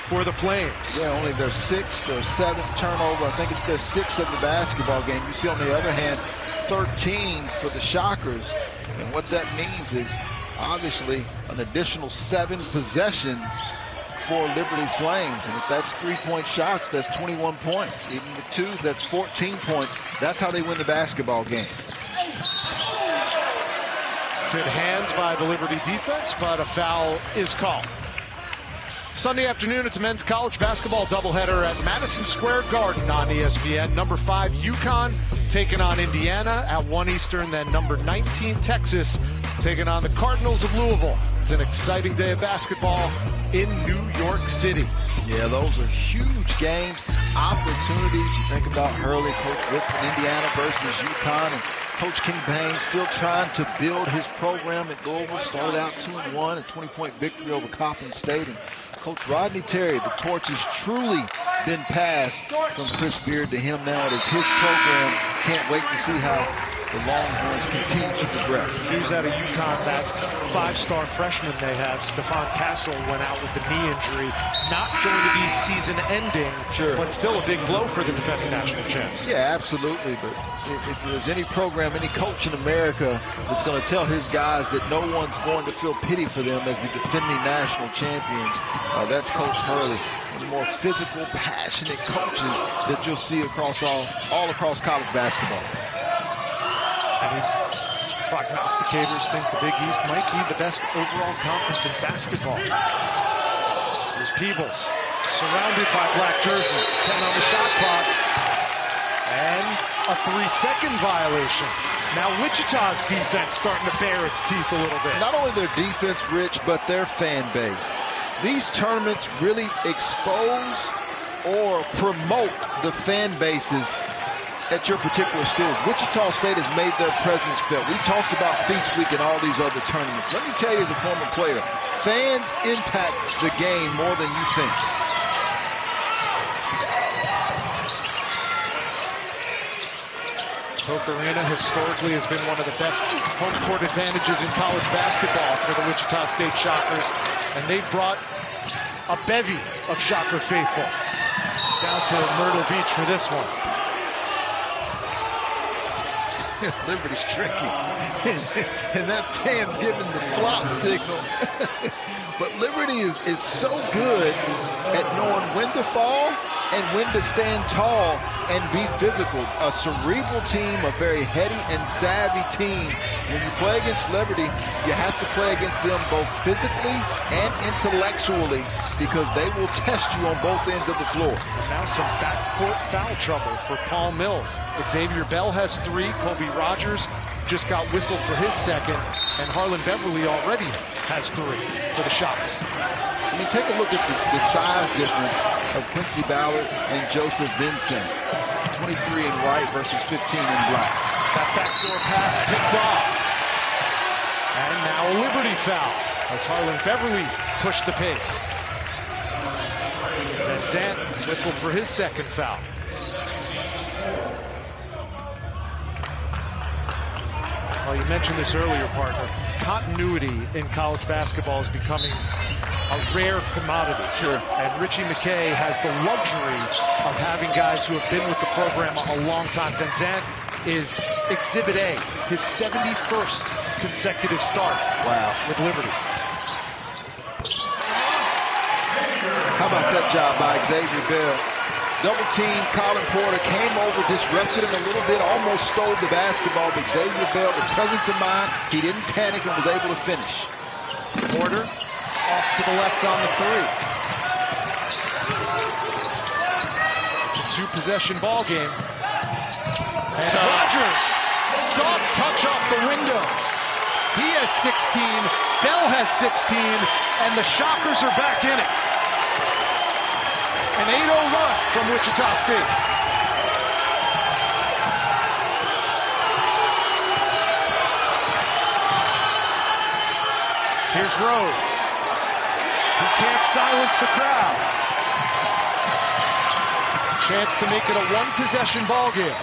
for the Flames. Yeah, only their 6th or 7th turnover. I think it's their 6th of the basketball game. You see, on the other hand, 13 for the Shockers. And what that means is, obviously, an additional 7 possessions for Liberty Flames. And if that's 3-point shots, that's 21 points. Even with 2s, that's 14 points. That's how they win the basketball game. Good hands by the Liberty defense, but a foul is called. Sunday afternoon, it's a men's college basketball doubleheader at Madison Square Garden on ESPN. Number 5, UConn, taking on Indiana at 1 Eastern. Then number 19, Texas, taking on the Cardinals of Louisville. It's an exciting day of basketball in New York City. Yeah, those are huge games, opportunities. You think about Hurley, Coach Wicks in Indiana versus UConn, and Coach Kenny Payne still trying to build his program at Louisville. Started out 2-1, a 20-point victory over Coppin State. And Coach Rodney Terry, the torch has truly been passed from Chris Beard to him now. It is his program. Can't wait to see how the Longhorns continue to progress. News out of UConn, that 5-star freshman they have, Stephon Castle, went out with a knee injury. Not going to be season-ending, sure, but still a big blow for the defending national champs. Yeah, absolutely. But if there's any program, any coach in America that's going to tell his guys that no one's going to feel pity for them as the defending national champions, that's Coach Hurley. One of the more physical, passionate coaches that you'll see across all across college basketball. Prognosticators think the Big East might be the best overall conference in basketball. Here's Peebles, surrounded by black jerseys. 10 on the shot clock. And a 3-second violation. Now Wichita's defense starting to bare its teeth a little bit. Not only their defense, Rich, but their fan base. These tournaments really expose or promote the fan bases at your particular school. Wichita State has made their presence felt. We talked about Feast Week and all these other tournaments. Let me tell you, as a former player, fans impact the game more than you think. Koch Arena historically has been one of the best home court advantages in college basketball for the Wichita State Shockers, and they've brought a bevy of Shocker faithful down to Myrtle Beach for this one. Liberty's tricky. And that fan's giving the flop signal. But Liberty is so good at knowing when to fall and when to stand tall and be physical. A cerebral team, a very heady and savvy team. When you play against Liberty, you have to play against them both physically and intellectually, because they will test you on both ends of the floor. And now some backcourt foul trouble for Paul Mills. Xavier Bell has 3. Colby Rogers just got whistled for his second. And Harlan Beverly already has 3 for the Shots. I mean, take a look at the size difference of Quincy Ballard and Joseph Vincent. 23 in white versus 15 in black. That backdoor pass picked off. And now a Liberty foul as Harlan Beverly pushed the pace. And Zant whistled for his second foul. Well, you mentioned this earlier, partner. Continuity in college basketball is becoming a rare commodity. Sure. And Richie McKay has the luxury of having guys who have been with the program a long time. Van Zant is Exhibit A, his 71st consecutive start. Wow. With Liberty. How about that job by Xavier Bell? Double team, Colin Porter came over, disrupted him a little bit, almost stole the basketball, but Xavier Bell, the presence of mind, he didn't panic and was able to finish. Porter off to the left on the 3. It's a 2-possession ball game. And Rogers, soft touch off the window. He has 16, Bell has 16, and the Shockers are back in it. An 8-0 run from Wichita State. Here's Rode. He can't silence the crowd. Chance to make it a 1-possession ball game.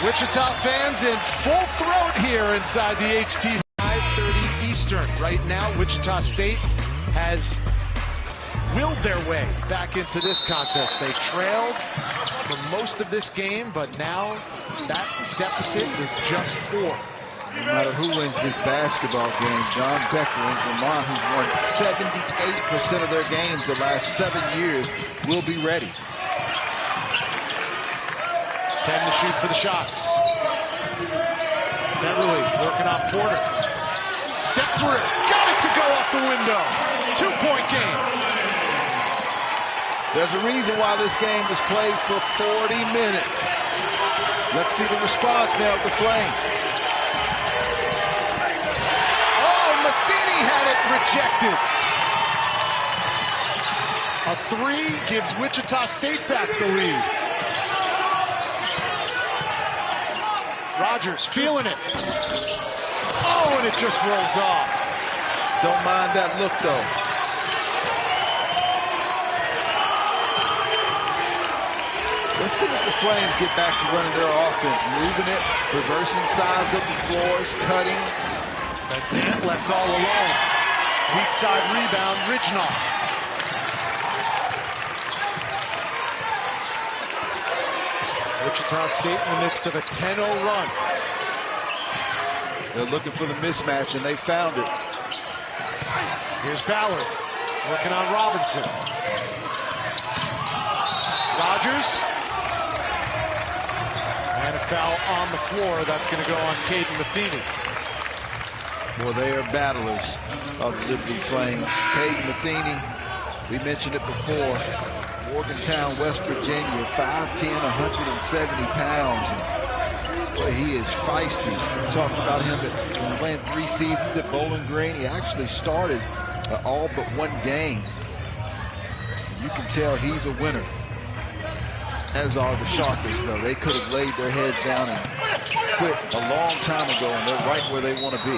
Wichita fans in full throat here inside the HTC. 5:30 Eastern. Right now, Wichita State has willed their way back into this contest. They trailed for most of this game, but now that deficit is just 4. No matter who wins this basketball game, John Becker in Vermont, who's won 78% of their games the last 7 years, will be ready. 10 to shoot for the Shocks. Beverly working on Porter. Step through. Got it to go off the window. 2-point game. There's a reason why this game was played for 40 minutes. Let's see the response now of the Flames. Oh, Matheny had it rejected. A three gives Wichita State back the lead. Rogers feeling it. Oh, and it just rolls off. Don't mind that look, though. Let's see if the Flames get back to running their offense, moving it, reversing sides of the floors, cutting. Benzant left all alone. Weak side rebound, Ridgenow. Wichita State in the midst of a 10-0 run. They're looking for the mismatch, and they found it. Here's Ballard working on Robinson. Rogers. And a foul on the floor. That's going to go on Caden Matheny. Well, they are battlers of the Liberty Flames. Caden Matheny, we mentioned it before. Morgantown, West Virginia, 5'10", 170 pounds. And, boy, he is feisty. We talked about him playing 3 seasons at Bowling Green. He actually started all but one game. You can tell he's a winner, as are the Shockers, though. They could have laid their heads down and quit a long time ago, and they're right where they want to be.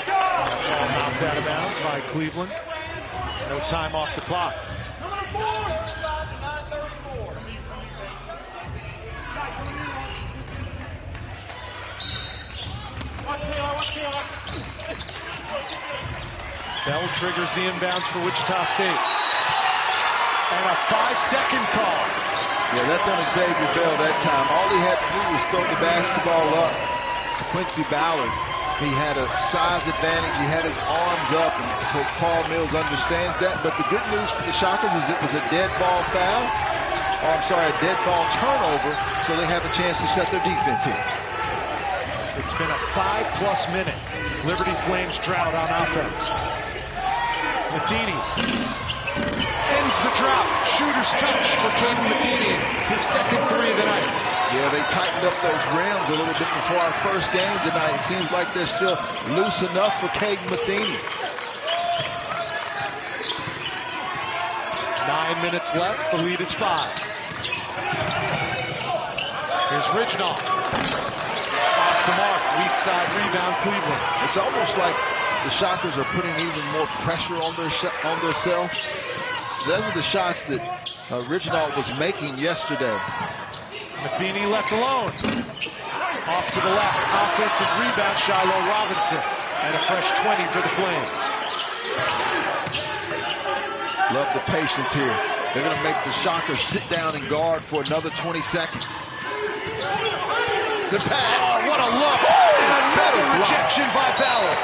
Knocked out of bounds by Cleveland. No time off the clock. Bell triggers the inbounds for Wichita State. And a 5-second call. Yeah, that's on Xavier Bell that time. All he had to do was throw the basketball up to Quincy Ballard. He had a size advantage. He had his arms up, and Coach Paul Mills understands that. But the good news for the Shockers is it was a dead ball foul. Or, I'm sorry, a dead ball turnover, so they have a chance to set their defense here. It's been a 5+ minute Liberty Flames drought on offense. Matheny ends the drought. Shooter's touch for Caden Matheny. His second three of the night. Yeah, they tightened up those rims a little bit before our first game tonight. It seems like they're still loose enough for Caden Matheny. 9 minutes left. The lead is 5. Here's Ridgenow. Off the mark. Weak side rebound, Cleveland. It's almost like the Shockers are putting even more pressure on themselves. Those are the shots that Ridgenow was making yesterday. Matheny left alone. Off to the left. Offensive rebound, Shiloh Robinson. And a fresh 20 for the Flames. Love the patience here. They're going to make the Shockers sit down and guard for another 20 seconds. The pass. Oh, what a look. And another rejection by Ballard.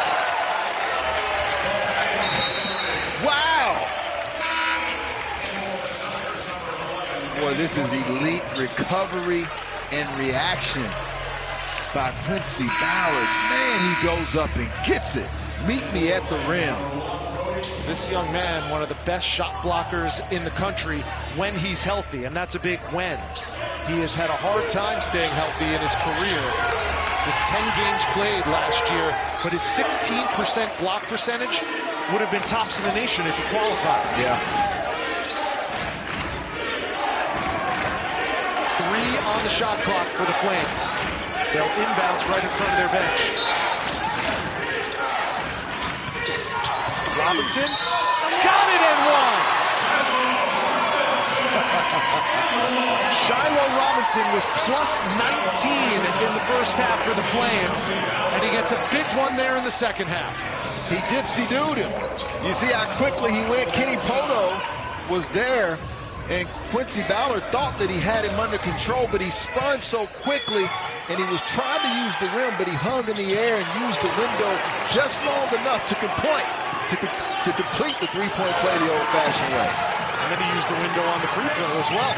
Wow. Boy, this is elite recovery and reaction by Quincy Ballard. Man, he goes up and gets it. Meet me at the rim. This young man, one of the best shot blockers in the country when he's healthy, and that's a big when. He has had a hard time staying healthy in his career. Just 10 games played last year, but his 16% block percentage would have been tops in the nation if he qualified. Yeah. 3 on the shot clock for the Flames. They'll inbounds right in front of their bench. Robinson got it and one. Shiloh Robinson was plus 19 in the first half for the Flames, and he gets a big one there in the second half. He dipsy-dooed him. You see how quickly he went. Kenny Poto was there, and Quincy Ballard thought that he had him under control, but he spun so quickly, and he was trying to use the rim, but he hung in the air and used the window just long enough to complete the three-point play the old-fashioned way. And then he used the window on the free throw as well.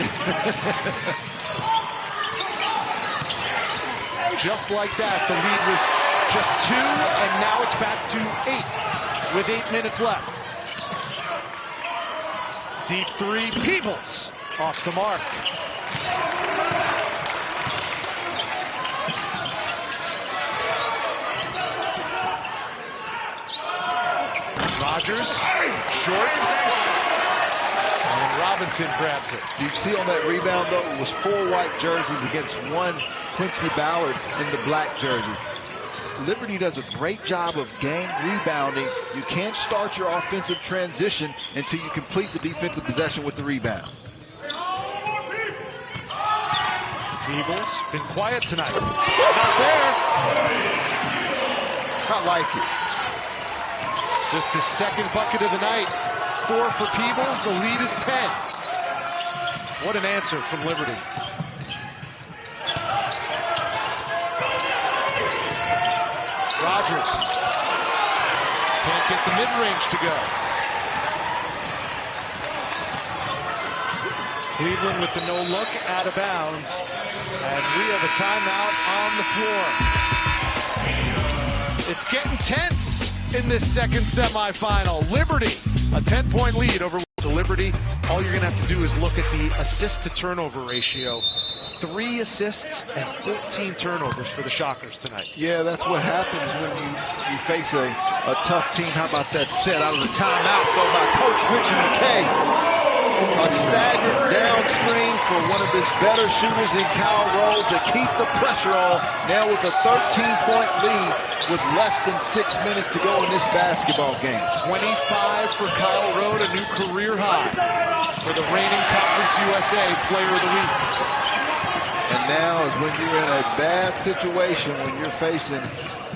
Just like that, the lead was just 2, and now it's back to 8 with 8 minutes left. Deep 3, Peebles off the mark. Rogers, short, and Robinson grabs it. You see on that rebound, though, it was 4 white jerseys against 1 Quincy Ballard in the black jersey. Liberty does a great job of gang rebounding. You can't start your offensive transition until you complete the defensive possession with the rebound. Peebles, been quiet tonight. Not there. I like it. Just his second bucket of the night. 4 for Peebles. The lead is 10. What an answer from Liberty. Rogers can't get the mid-range to go. Cleveland with the no look, out of bounds. And we have a timeout on the floor. It's getting tense in this second semifinal. Liberty, a 10-point lead over Liberty. All you're going to have to do is look at the assist-to-turnover ratio. 3 assists and 14 turnovers for the Shockers tonight. Yeah, that's what happens when you face a tough team. How about that set out of the timeout, though, by Coach Richie McKay. A staggered down screen for one of his better shooters in Kyle Rowe to keep the pressure on. Now with a 13-point lead with less than 6 minutes to go in this basketball game. 25 for Kyle Rowe, a new career high for the reigning Conference USA Player of the Week. And now is when you're in a bad situation, when you're facing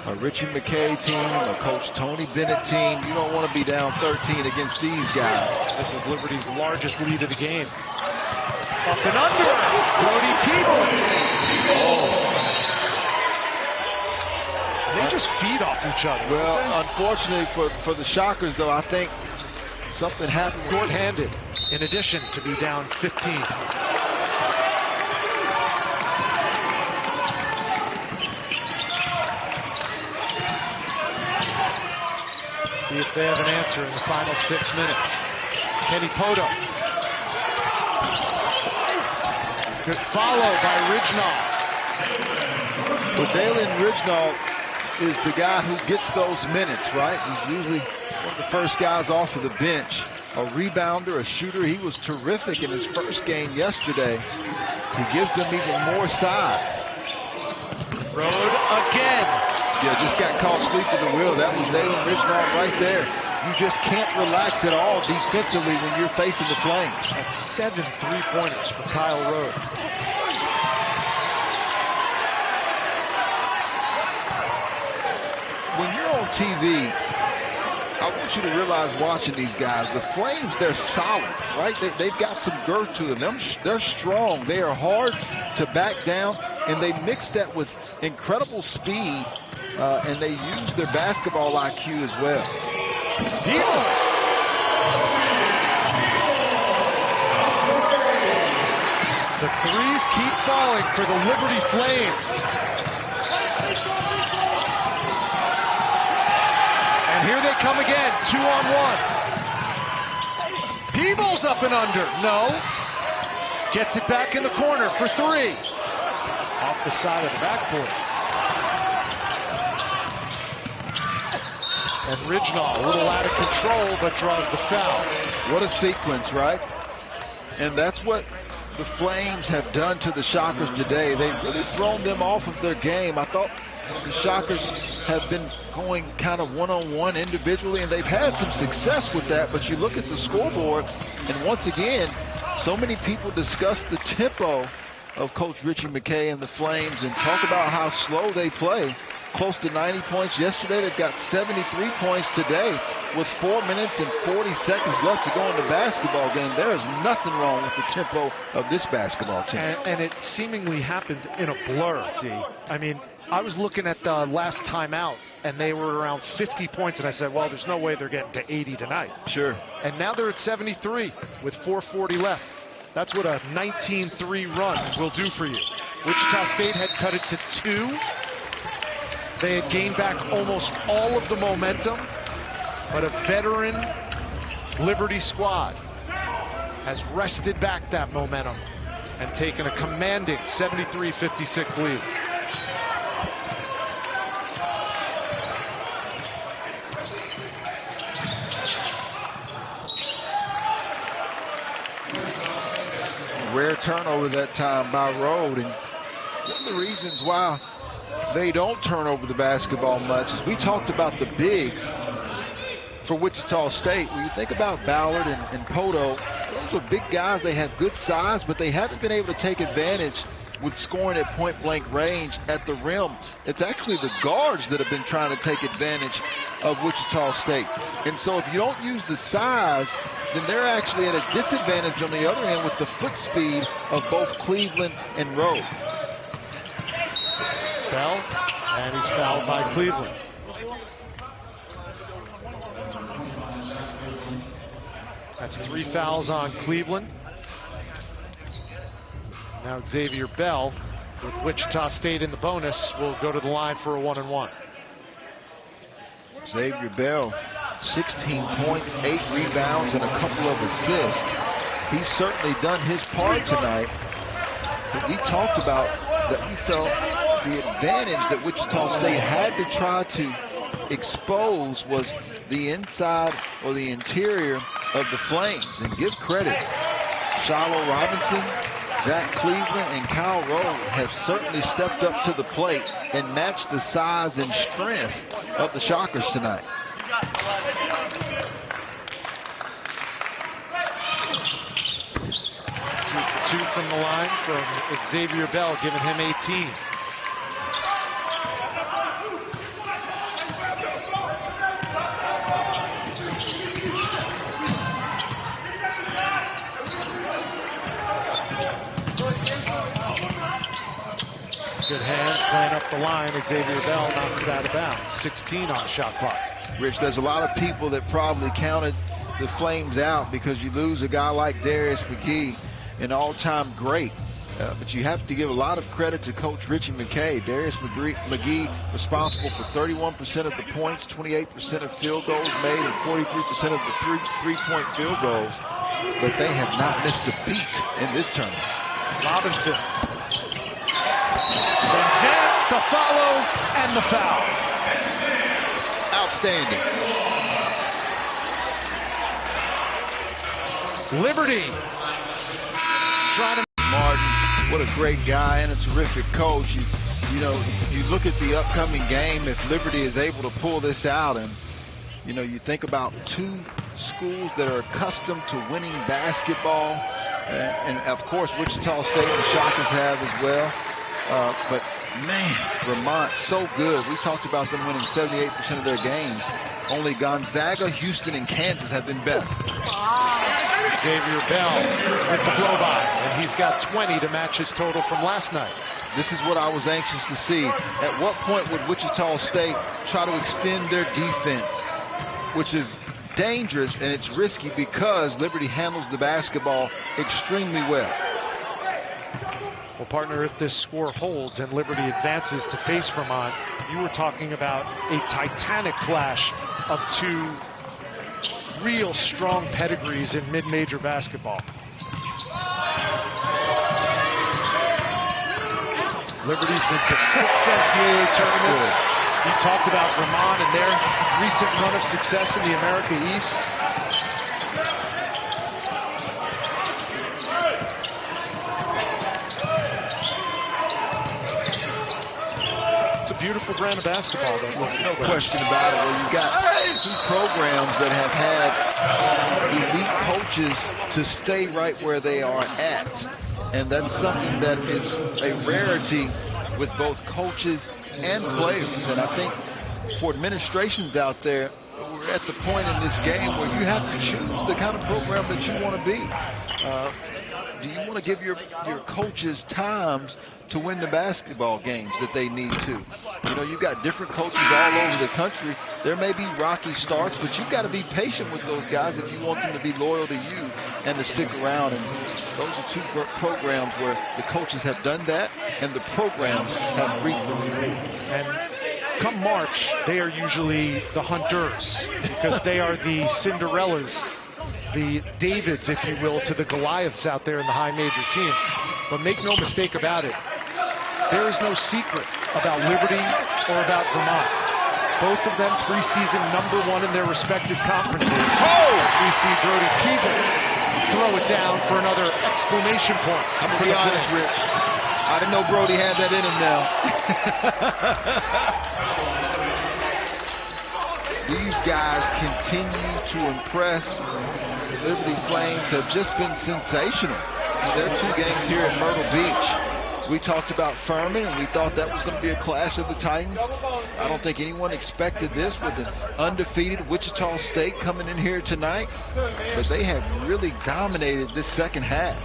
a Richie McKay team, a Coach Tony Bennett team. You don't want to be down 13 against these guys. This is Liberty's largest lead of the game. Up and under, Brody Peebles. Oh. They just feed off each other. Well, unfortunately for the Shockers, though, I think something happened. Short-handed, in addition to be down 15. See if they have an answer in the final 6 minutes. Kenny Poto. Good follow by Ridgenall. Well, Dalen Ridgenall is the guy who gets those minutes, right? He's usually one of the first guys off of the bench. A rebounder, a shooter. He was terrific in his first game yesterday. He gives them even more size. Road again. Yeah, just got caught asleep at the wheel. That was Dalen Ridgenall right there. You just can't relax at all defensively when you're facing the Flames. That's 7 3-pointers for Kyle Rowe. When you're on TV, I want you to realize watching these guys, the Flames, they're solid, right? They've got some girth to them. They're strong. They are hard to back down, and they mix that with incredible speed, and they use their basketball IQ as well. Peebles. The threes keep falling for the Liberty Flames. And here they come again, 2-on-1. Peebles up and under, no. Gets it back in the corner for 3. Off the side of the backboard. And Ridgenall, a little out of control, but draws the foul. What a sequence, right? And that's what the Flames have done to the Shockers today. They've really thrown them off of their game. I thought the Shockers have been going kind of one-on-one individually, and they've had some success with that. But you look at the scoreboard, and once again, so many people discuss the tempo of Coach Richie McKay and the Flames and talk about how slow they play. Close to 90 points yesterday. They've got 73 points today with 4 minutes and 40 seconds left to go in the basketball game. There is nothing wrong with the tempo of this basketball team. And it seemingly happened in a blur, D. I mean, I was looking at the last timeout, and they were around 50 points, and I said, well, there's no way they're getting to 80 tonight. Sure. And now they're at 73 with 4:40 left. That's what a 19-3 run will do for you. Wichita State had cut it to 2. They had gained back almost all of the momentum, but a veteran Liberty squad has wrested back that momentum and taken a commanding 73-56 lead. Rare turnover that time by Road, and one of the reasons why they don't turn over the basketball much is we talked about the bigs for Wichita State. When you think about Ballard and Poto, those are big guys. They have good size, but they haven't been able to take advantage with scoring at point-blank range at the rim. It's actually the guards that have been trying to take advantage of Wichita State. And so if you don't use the size, then they're actually at a disadvantage on the other end with the foot speed of both Cleveland and Rowe. Bell, and he's fouled by Cleveland. That's 3 fouls on Cleveland. Now Xavier Bell, with Wichita State in the bonus, will go to the line for a 1-and-1. Xavier Bell, 16 points, 8 rebounds, and a couple of assists. He's certainly done his part tonight. But we talked about that we felt the advantage that Wichita State had to try to expose was the inside or the interior of the Flames. And give credit, Shiloh Robinson, Zach Cleveland, and Kyle Rowe have certainly stepped up to the plate and matched the size and strength of the Shockers tonight. Two from the line from Xavier Bell, giving him 18. Good hands playing up the line. Xavier Bell knocks it out of bounds. 16 on the shot clock. Rich, there's a lot of people that probably counted the Flames out because you lose a guy like Darius McGee, an all-time great. But you have to give a lot of credit to Coach Richie McKay. Darius McGee responsible for 31% of the points, 28% of field goals made, and 43% of the three-point field goals. But they have not missed a beat in this tournament. Robinson. The follow and the foul. Outstanding. Liberty trying to. Martin, what a great guy and a terrific coach. You know, you look at the upcoming game, if Liberty is able to pull this out, and you know, you think about two schools that are accustomed to winning basketball, and of course Wichita State and the Shockers have as well. But man, Vermont, so good. We talked about them winning 78% of their games. Only Gonzaga, Houston, and Kansas have been better. Xavier Bell with the blow-by, and he's got 20 to match his total from last night. This is what I was anxious to see. At what point would Wichita State try to extend their defense, which is dangerous and it's risky because Liberty handles the basketball extremely well. Well, partner, if this score holds and Liberty advances to face Vermont, you were talking about a titanic clash of two real strong pedigrees in mid-major basketball. Liberty's been to 6 NCAA tournaments. You talked about Vermont and their recent run of success in the America East. Beautiful brand of basketball, though. No question about it. Well, you've got two programs that have had elite coaches to stay right where they are at. And that's something that is a rarity with both coaches and players. And I think for administrations out there, we're at the point in this game where you have to choose the kind of program that you want to be. Do you want to give your coaches times to win the basketball games that they need to. You know, you've got different coaches all over the country. There may be rocky starts, but you've got to be patient with those guys if you want them to be loyal to you and to stick around. And those are two programs where the coaches have done that and the programs have reaped the rewards. And come March, they are usually the hunters because they are the Cinderellas, the Davids, if you will, to the Goliaths out there in the high major teams. But make no mistake about it, there is no secret about Liberty or about Vermont. Both of them preseason #1 in their respective conferences. As we see Brody Peebles throw it down for another exclamation point. I'm going to be honest, Rich. I didn't know Brody had that in him now. These guys continue to impress. The Liberty Flames have just been sensational. Their 2 games here at Myrtle Beach. We talked about Furman, and we thought that was going to be a clash of the Titans. I don't think anyone expected this with an undefeated Wichita State coming in here tonight. But they have really dominated this second half.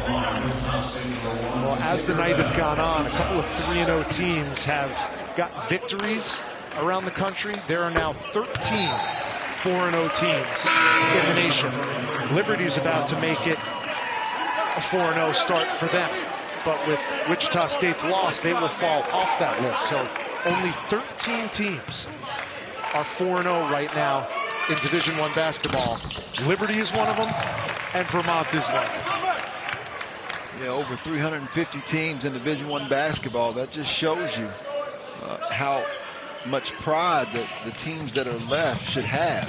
Well, as the night has gone on, a couple of 3-0 teams have got victories around the country. There are now 13 4-0 teams in the nation. Liberty's about to make it a 4-0 start for them. But with Wichita State's loss, they will fall off that list. So only 13 teams are 4-0 right now in Division I basketball. Liberty is one of them, and Vermont is one of them. Yeah, over 350 teams in Division I basketball. That just shows you how much pride that the teams that are left should have.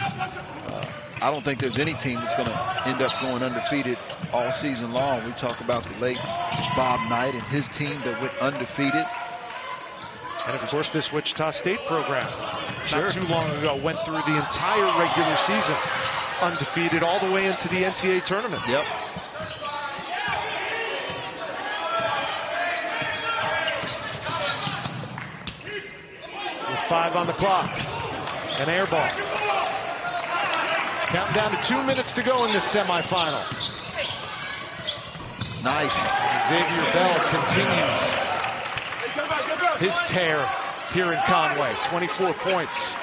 I don't think there's any team that's going to end up going undefeated all season long. We talk about the late Bob Knight and his team that went undefeated. And of course, this Wichita State program, not too long ago, went through the entire regular season undefeated all the way into the NCAA tournament. Yep. With 5 on the clock. An air ball. Counting down to 2 minutes to go in this semifinal. Nice. Xavier Bell continues his tear here in Conway. 24 points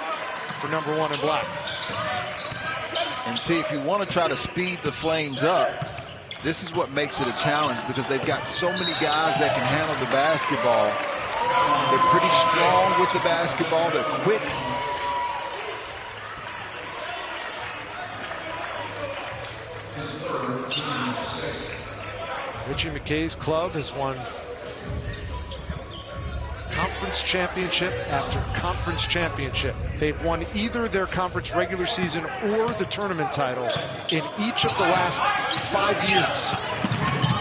for #1 in black. And see, if you want to try to speed the Flames up, this is what makes it a challenge because they've got so many guys that can handle the basketball. They're pretty strong with the basketball. They're quick. Richie McKay's club has won conference championship after conference championship. They've won either their conference regular season or the tournament title in each of the last 5 years.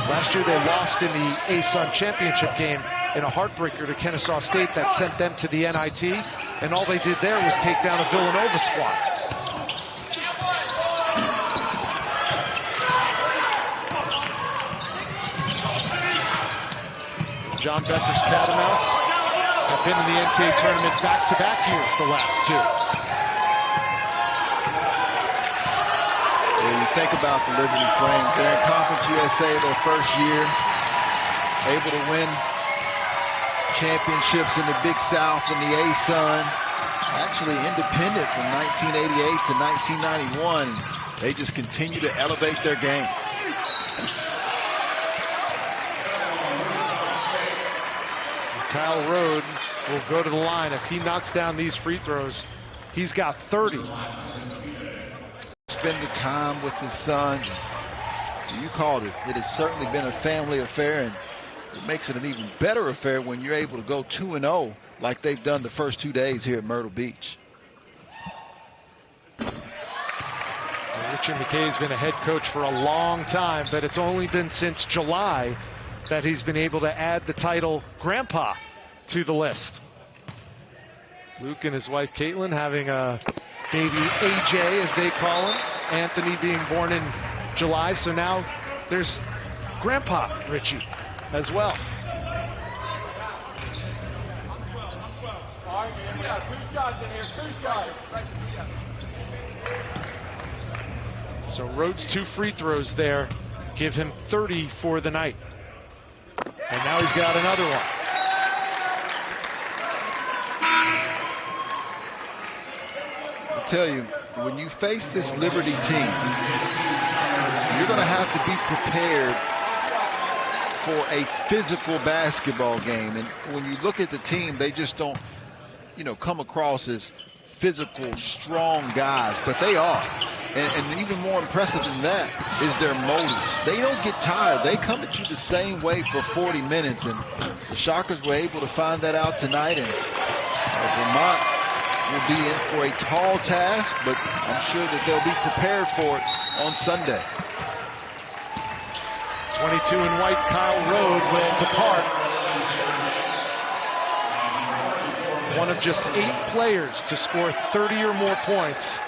Last year they lost in the ASUN championship game in a heartbreaker to Kennesaw State that sent them to the NIT, and all they did there was take down a Villanova squad. John Becker's Catamounts have been in the NCAA tournament back-to-back years, the last 2. When you think about the Liberty Flames, they're in Conference USA their first year, able to win championships in the Big South and the ASUN, actually independent from 1988 to 1991. They just continue to elevate their game. Kyle Rode will go to the line. If he knocks down these free throws, he's got 30. Spend the time with his son. You called it. It has certainly been a family affair, and it makes it an even better affair when you're able to go 2-0 like they've done the first 2 days here at Myrtle Beach. Richard McKay's been a head coach for a long time, but it's only been since July that he's been able to add the title Grandpa to the list. Luke and his wife Caitlin having a baby AJ, as they call him. Anthony being born in July, so now there's Grandpa Richie as well. So Rhodes' 2 free throws there give him 30 for the night. And now he's got another one. I tell you, when you face this Liberty team, you're going to have to be prepared for a physical basketball game. And when you look at the team, they just don't, come across as physical, strong guys, but they are. And even more impressive than that is their motives. They don't get tired. They come at you the same way for 40 minutes, and the Shockers were able to find that out tonight, and Vermont will be in for a tall task, but I'm sure that they'll be prepared for it on Sunday. 22 in white, Kyle Rode will depart. One of just 8 players to score 30 or more points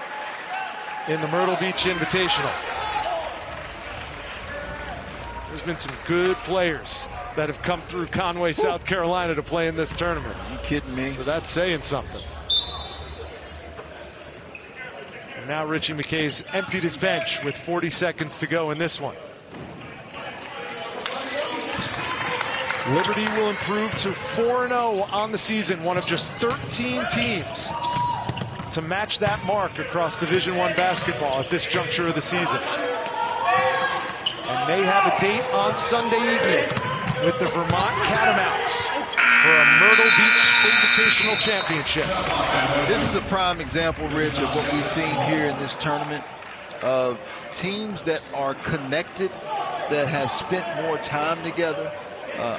in the Myrtle Beach Invitational. There's been some good players that have come through Conway, South Carolina to play in this tournament. Are you kidding me? So that's saying something. And now Richie McKay's emptied his bench with 40 seconds to go in this one. Liberty will improve to 4-0 on the season, one of just 13 teams to match that mark across Division I basketball at this juncture of the season. And they have a date on Sunday evening with the Vermont Catamounts for a Myrtle Beach Invitational Championship. This is a prime example, Rich, of what we've seen here in this tournament, of teams that are connected, that have spent more time together.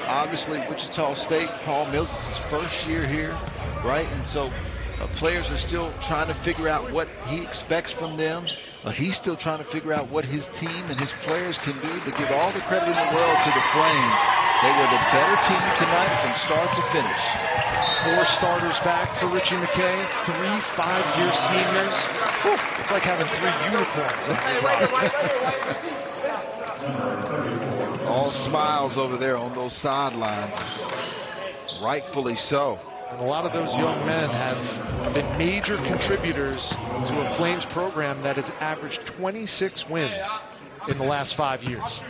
Obviously, Wichita State, Paul Mills is his first year here, right? And so players are still trying to figure out what he expects from them. He's still trying to figure out what his team and his players can do. To give all the credit in the world to the Flames, they were the better team tonight from start to finish. 4 starters back for Richie McKay, 3 5-year seniors. Whew, it's like having 3 unicorns. All smiles over there on those sidelines. Rightfully so. And a lot of those young men have been major contributors to a Flames program that has averaged 26 wins in the last 5 years.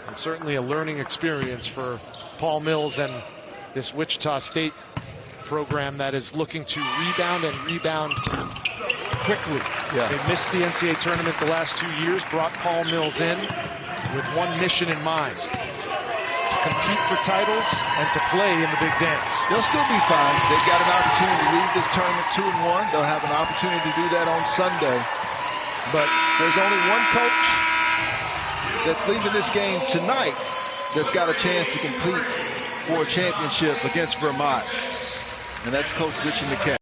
And certainly a learning experience for Paul Mills and this Wichita State program that is looking to rebound quickly. Yeah. They missed the NCAA tournament the last 2 years, brought Paul Mills in with one mission in mind: to compete for titles and to play in the Big Dance. They'll still be fine. They've got an opportunity to leave this tournament 2-1. They'll have an opportunity to do that on Sunday. But there's only one coach that's leaving this game tonight that's got a chance to compete for a championship against Vermont, and that's Coach Richie McKay.